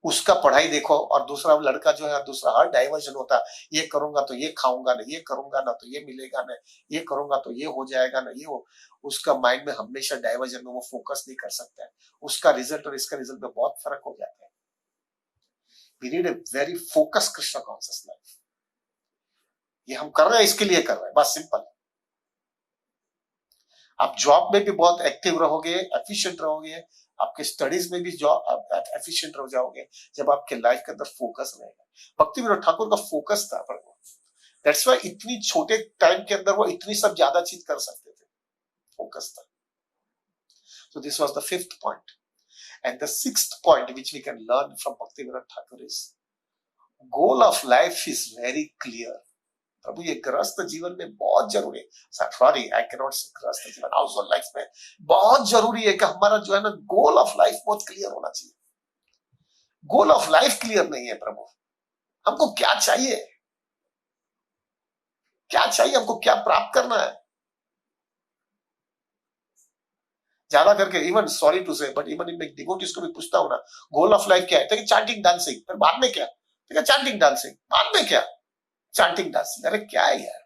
Speaker 1: उसका पढ़ाई देखो और दूसरा लड़का जो है, दूसरा हर डाइवर्जन होता है। ये करूंगा तो ये खाऊंगा ना, ये करूंगा ना तो ये मिलेगा ना, ये करूंगा तो ये हो जाएगा ना, ये हो। उसका माइंड में हमेशा डाइवर्जन में वो फोकस नहीं कर सकता है। उसका रिजल्ट और इसका रिजल्ट में बहुत फर्क हो जाता है। We need a very focus Krishna conscious life. ये हम कर रहे हैं, इसके लिए कर रहे हैं, बस सिंपल। आप जॉब में भी बहुत एक्टिव रहोगे, एफिशिएंट रहोगे, आपके स्टडीज में भी जॉब एफिशिएंट हो जाओगे जब आपके लाइफ के अंदर फोकस रहेगा। भक्ति विनोद ठाकुर का फोकस था प्रभु। दैट्स वाई इतनी छोटे टाइम के अंदर वो इतनी सब ज्यादा चीज कर सकते थे, फोकस था. So this was the fifth point. And the sixth point which we can learn from Bhaktivinoda Thakur is goal of life is very clear. प्रभु ये गृहस्थ जीवन में बहुत जरूरी है. सॉरी, आई कैन नॉट से गृहस्थ जीवन, हाउस होल्ड लाइफ में बहुत जरूरी है कि हमारा जो है ना गोल ऑफ लाइफ बहुत क्लियर होना चाहिए. गोल ऑफ लाइफ क्लियर नहीं है प्रभु. हमको क्या चाहिए, क्या चाहिए, हमको क्या प्राप्त करना है. ज्यादा करके इवन सॉरी टू से बट इवन मैं डिवोटीज को भी पूछता हूं ना, गोल ऑफ लाइफ क्या है, तो चैंटिंग डांसिंग, फिर बाद में क्या, चैंटिंग डांसिंग, बाद में क्या, चैंटिंग डांसिंग. अरे क्या है यार,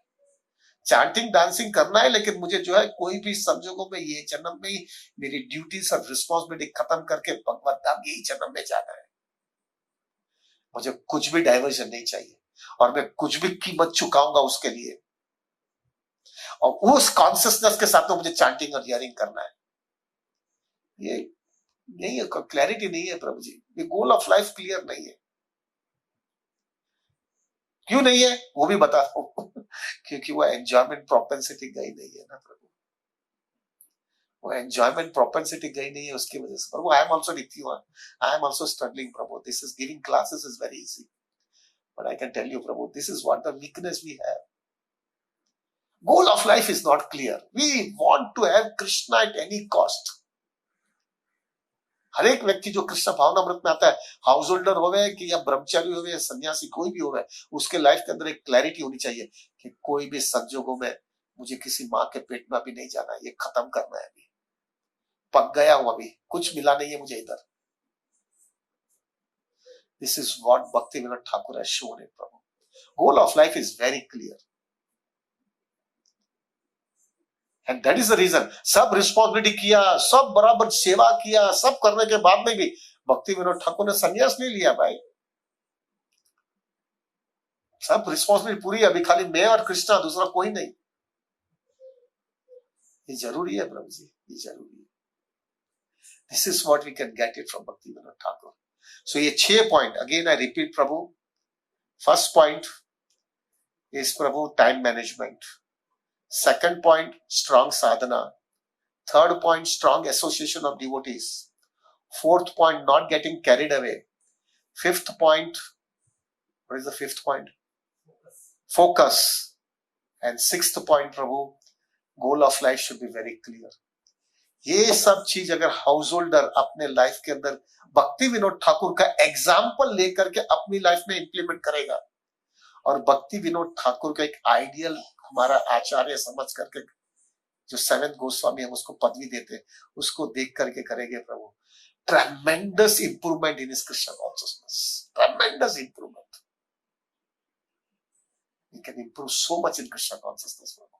Speaker 1: चैंटिंग डांसिंग करना है, लेकिन मुझे जो है कोई भी संजोगों में ये जन्म में ही मेरी ड्यूटीज और रिस्पॉन्सिबिलिटी खत्म करके भगवत धाम यही जन्म में जाना है. मुझे कुछ भी डाइवर्जन नहीं चाहिए और मैं कुछ भी कीमत चुकाऊंगा उसके लिए, और उस कॉन्सियसनेस के साथ तो मुझे चैंटिंग और हियरिंग करना है. ये नहीं है, क्लैरिटी नहीं है प्रभु जी. ये गोल ऑफ लाइफ क्लियर नहीं है. क्यों नहीं है वो भी बता रहा हूं क्योंकि वो एंजॉयमेंट प्रोपेंसिटी गई नहीं है ना प्रभु. वो एंजॉयमेंट प्रोपेंसिटी गई नहीं है उसकी वजह से प्रभु. I am also with you, I am also struggling प्रभु. This is giving classes is very easy, but I can tell you प्रभु, this is what the weakness we have. Goal of life is not clear. We want to have Krishna at any cost. हर एक व्यक्ति जो कृष्ण भावनामृत में आता है, हाउस होल्डर होवे कि या ब्रह्मचारी होवे या सन्यासी कोई भी होवे, उसके लाइफ के अंदर एक क्लैरिटी होनी चाहिए कि कोई भी संजोगों में मुझे किसी माँ के पेट में अभी नहीं जाना है, ये खत्म करना है. अभी पक गया हूं, अभी कुछ मिला नहीं है मुझे इधर. This is what Bhaktivinod Thakur has shown it Prabhu. Goal of life is very clear. And that is the reason. सब रिस्पॉन्सिबिलिटी किया, सब बराबर सेवा किया, सब करने के बाद में भी भक्तिविनोद ठाकुर ने संन्यास नहीं लिया भाई. सब रिस्पॉन्सिबिलिटी पूरी, अभी खाली मैं और कृष्णा, दूसरा कोई नहीं. ये जरूरी है प्रभु जी, ये जरूरी है. This is what we can get it from Bhaktivinoda Thakur. So ये 6 पॉइंट अगेन आई रिपीट प्रभु. फर्स्ट पॉइंट इज प्रभु time management. Second point, strong sadhana. Third point, strong association of devotees. Fourth point, not getting carried away. Fifth point, what is the fifth point? Focus. And sixth point, Prabhu, goal of life should be very clear. ये सब चीज अगर हाउस होल्डर अपने लाइफ के अंदर भक्ति विनोद ठाकुर का एग्जाम्पल लेकर के अपनी लाइफ में इंप्लीमेंट करेगा, और भक्ति विनोद ठाकुर का एक आइडियल हमारा आचार्य समझ करके जो सेवेंथ गोस्वामी हम उसको पदवी देते, उसको देख करके करेंगे प्रभु, tremendous improvement in Krishna consciousness. Tremendous improvement. We can improve so much in Krishna consciousness प्रभु.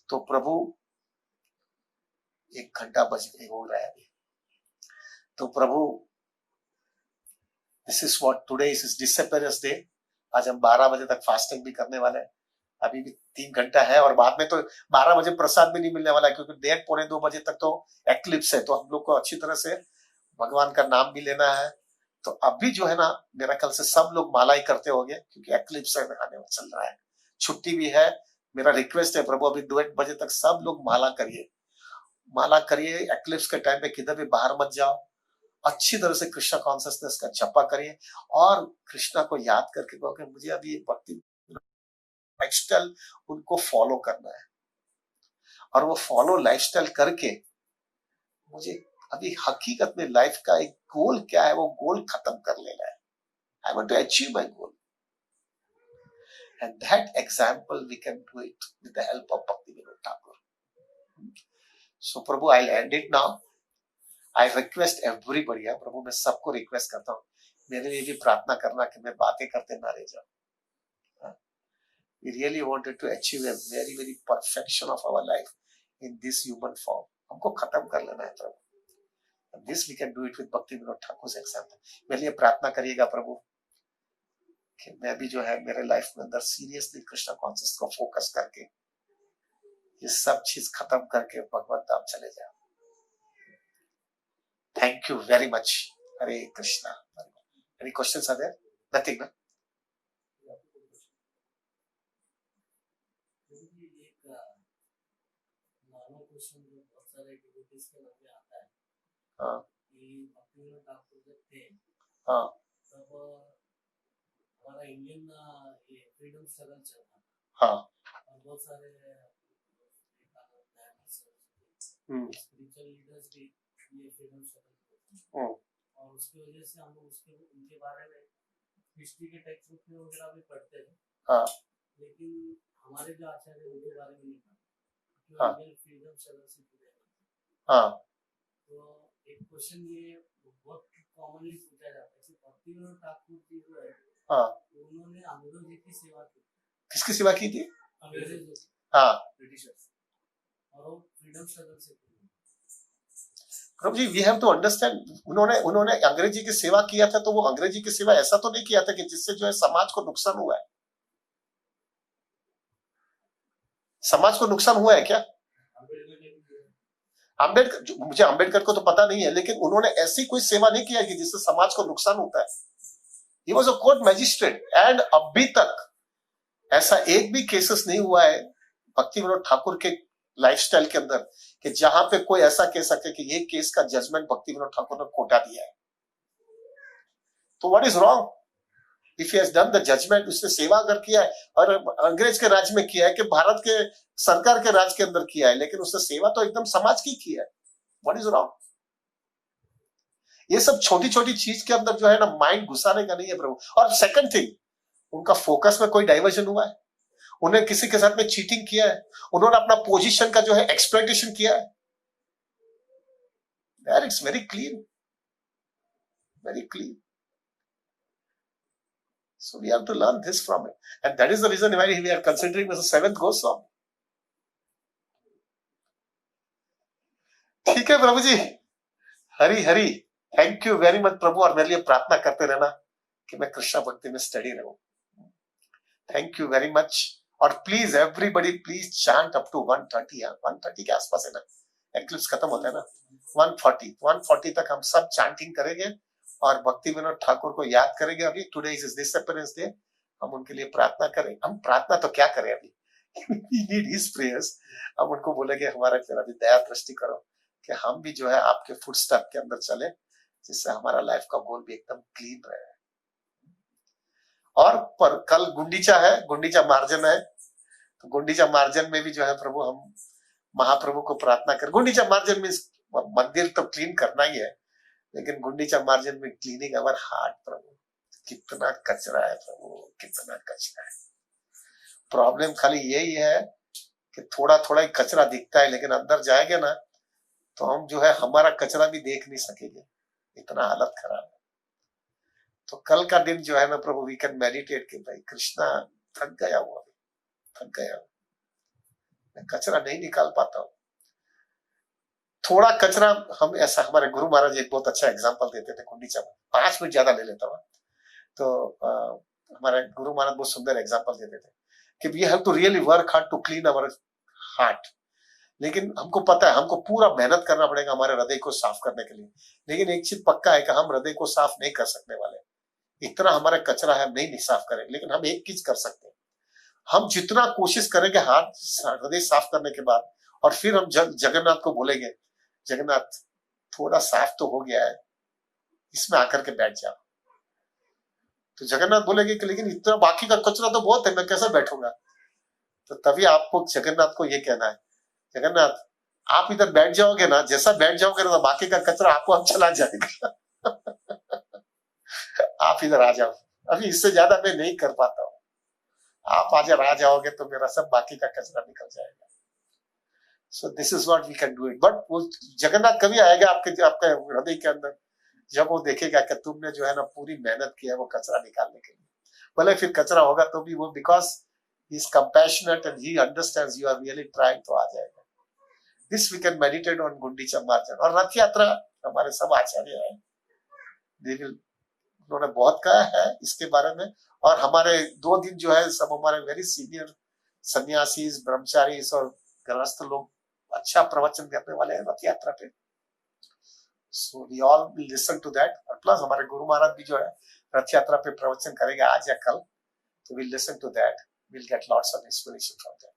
Speaker 1: तो प्रभु 1 घंटा बज गए हो रहा है अभी. तो प्रभु this is what today is disappearance day. आज हम 12 बजे तक फास्टिंग भी करने वाले हैं. अभी भी 3 घंटा है, और बाद में तो 12 बजे प्रसाद भी नहीं मिलने वाला है, क्योंकि 1:30-2 बजे तक तो एक्लिप्स है. तो हम लोग को अच्छी तरह से भगवान का नाम भी लेना है. तो अभी जो है ना, मेरा ख्याल से सब लोग माला ही करते होंगे, क्योंकि एक्लिप्स है आने में चल रहा है, छुट्टी भी है. मेरा रिक्वेस्ट है प्रभु, अभी 2 बजे तक सब लोग माला करिए, माला करिए. एक्लिप्स के टाइम पे किधर भी बाहर मत जाओ. अच्छी तरह से कृष्णा कॉन्शियसनेस का जपा करिए, और कृष्णा को याद करके कहो कि मुझे अभी ये भक्ति लाइफस्टाइल उनको फॉलो करना है, और वो फॉलो लाइफस्टाइल करके मुझे अभी हकीकत में लाइफ का एक गोल क्या है, वो गोल खत्म कर लेना है. I want to achieve my goal, and that example we can do it with the help of Bhakti Vinod Thakur. So प्रभु, I will end it now. I request everybody, प्रभु मैं सबको रिक्वेस्ट करता हूँ, मेरे लिए भी प्रार्थना करना कि मैं बातें करते ना रह जाऊं. We really wanted to achieve a very very perfection of our life in this human form. हमको खत्म कर लेना है प्रभु. And this we can do it with Bhakti Vinod Thakur's example. मेरे लिए प्रार्थना करिएगा प्रभु कि मैं भी जो है मेरे लाइफ में अंदर सीरियसली कृष्णा कॉन्शियस को फोकस करके ये सब चीज खत्म करके भगवत धाम चले जाए. Thank you very much. Hare Krishna. Any questions are there? Nothing, no?
Speaker 2: क्योंकि एक नॉर्मल क्वेश्चन जो बहुत सारे डिवोटीज के मन में आता है
Speaker 1: हाँ
Speaker 2: कि भक्तिविनोद ठाकुर जब थे
Speaker 1: हाँ
Speaker 2: तब हमारा इंडियन ये फ्रीडम स्ट्रगल चल रहा था
Speaker 1: हाँ
Speaker 2: और बहुत सारे स्पिरिचुअल लीडर्स भी ये फ्रीडम स्ट्रगल करते हैं और उसकी वजह से हम लोग उसके उनके बारे में हिस्ट्री के टेक्स्ट बुक में वगैरह भी पढ़ते हैं।
Speaker 1: हाँ
Speaker 2: लेकिन हमारे जो आचार्य हैं उनके बारे में नहीं पढ़ते
Speaker 1: हाँ
Speaker 2: इंडियन फ्रीडम स्ट्रगल से जुड़े हैं।
Speaker 1: हाँ
Speaker 2: तो एक क्वेश्चन ये बहुत कॉमनली पूछा जाता है कि भक्तिविनोद ठाकुर जी जो है
Speaker 1: हाँ
Speaker 2: उन्होंने अंग्रेजों की सेवा की।
Speaker 1: किसकी सेवा की थी?
Speaker 2: अंग्रेजों की,
Speaker 1: हाँ
Speaker 2: ब्रिटिशर्स, और वो फ्रीडम स्ट्रगल से जुड़े।
Speaker 1: प्रभु जी, वी हैव टू अंडरस्टैंड, उन्होंने अंग्रेजी की सेवा किया था, तो वो अंग्रेजी की सेवा ऐसा तो नहीं किया था कि जिससे जो है समाज को नुकसान हुआ है। समाज को नुकसान हुआ है क्या? अम्बेडकर, मुझे अम्बेडकर को तो पता नहीं है, लेकिन उन्होंने ऐसी कोई सेवा नहीं किया कि जिससे समाज को नुकसान होता है। He was a court magistrate and अभी तक ऐसा एक भी केसेस नहीं हुआ है भक्तिविनोद ठाकुर के लाइफस्टाइल के अंदर कि जहां पे कोई ऐसा कह सके कि ये केस का जजमेंट भक्तिविनोद ठाकुर ने कोटा दिया है। तो what is wrong if he has done the judgement? उसने सेवा अगर किया है और अंग्रेज के राज में किया है कि भारत के सरकार के राज के अंदर किया है, लेकिन उसने सेवा तो एकदम समाज की है। What is wrong? ये सब छोटी छोटी चीज के अंदर जो है ना माइंड घुसाने का नहीं है प्रभु। और सेकंड थिंग, उनका फोकस में कोई डाइवर्जन हुआ है? उन्हें किसी के साथ में चीटिंग किया है? उन्होंने अपना पोजीशन का जो है एक्सप्लॉइटेशन किया है? There it's very clean, very clean. So we have to learn this from it, and that is the reason why we are considering as a seventh Goswami. ठीक है प्रभु जी, Hari Hari, thank you very much प्रभु, और मेरे लिए प्रार्थना करते रहना कि मैं कृष्णा भक्ति में स्टडी रहूं। Thank you very much. और please everybody please chant up to 130, 130 के आसपास है ना, एक्लिप्स खत्म होता है ना, 140 तक हम सब चांटिंग करेंगे और भक्तिविनोद ठाकुर को याद करेंगे। अभी टुडे इज डिसअपीयरेंस डे, हम उनके लिए प्रार्थना करें। हम प्रार्थना तो क्या करें अभी, we need his prayers। हम उनको बोलेंगे हमारा फिर अभी दया दृष्टि करो कि हम भी जो है आपके फुटस्टेप के अंदर चले, जिससे हमारा लाइफ का गोल भी एकदम क्लीन रहे। और पर कल गुंडीचा है, गुंडीचा मार्जन है, तो गुंडीचा मार्जन में भी जो है प्रभु हम महाप्रभु को प्रार्थना कर। गुंडीचा मार्जन मीन्स मंदिर तो क्लीन करना ही है, लेकिन गुंडीचा मार्जन में क्लीनिंग अवर हार्ट प्रभु। कितना कचरा है प्रभु, कितना कचरा है। प्रॉब्लम खाली यही है कि थोड़ा थोड़ा ही कचरा दिखता है, लेकिन अंदर जाएंगे ना तो हम जो है हमारा कचरा भी देख नहीं सकेंगे, इतना हालत खराब है। तो कल का दिन जो है ना प्रभु वी कैन मेडिटेट कि भाई कृष्णा थक गया हुआ, थक गया, मैं कचरा नहीं निकाल पाता हूँ। थोड़ा कचरा हम ऐसा, हमारे गुरु महाराज एक बहुत अच्छा एग्जांपल देते थे गुंडीचा में, 5 मिनट ज्यादा ले लेता हूँ। तो हमारे गुरु महाराज बहुत सुंदर एग्जांपल देते थे कि we have to really work hard to clean our heart. लेकिन हमको पता है हमको पूरा मेहनत करना पड़ेगा हमारे हृदय को साफ करने के लिए। लेकिन एक चीज पक्का है कि हम हृदय को साफ नहीं कर सकने वाले, इतना हमारा कचरा है, हम नहीं साफ करेंगे। लेकिन हम एक चीज कर सकते हैं, हम जितना कोशिश करेंगे हाथ हृदय साफ करने के बाद, और फिर हम जगन्नाथ को बोलेंगे जगन्नाथ थोड़ा साफ तो हो गया है, इसमें आकर के बैठ जाओ। तो जगन्नाथ बोलेंगे कि लेकिन इतना बाकी का कचरा तो बहुत है, मैं कैसे बैठूंगा? तो तभी आपको जगन्नाथ को ये कहना है, जगन्नाथ आप इधर बैठ जाओगे ना, जैसा बैठ जाओगे ना तो बाकी का कचरा आपको अब चला जाएगा। आप इधर आ जाओ, अभी इससे ज्यादा मैं नहीं कर पाता हूँ, आप आज आ जाओगे तो मेरा सब बाकी का कचरा निकल जाएगा। So this is what we can do it. But वो जगन्नाथ कभी आएगा आपके हृदय के अंदर जब वो देखेगा कि तुमने जो है ना पूरी मेहनत की है वो कचरा निकालने के लिए। भले फिर कचरा होगा तो भी वो because he is compassionate and he understands you are really trying, तो आ जाएगा। This we can meditate on Gundicha Marjana. और रथ यात्रा हमारे सब आचार्य हैं, उन्होंने बहुत कहा है इसके बारे में। और हमारे 2 दिन जो है सब हमारे वेरी सीनियर सन्यासी, ब्रह्मचारी और गृहस्थ लोग अच्छा प्रवचन करने वाले हैं रथ यात्रा पे। So we all will listen to that. और प्लस हमारे गुरु महाराज भी जो है रथ यात्रा पे प्रवचन करेंगे आज या कल, तो will listen to that, will get lots of inspiration from that.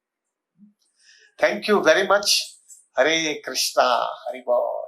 Speaker 1: Thank you very much. Hare Krishna, Hari बोल।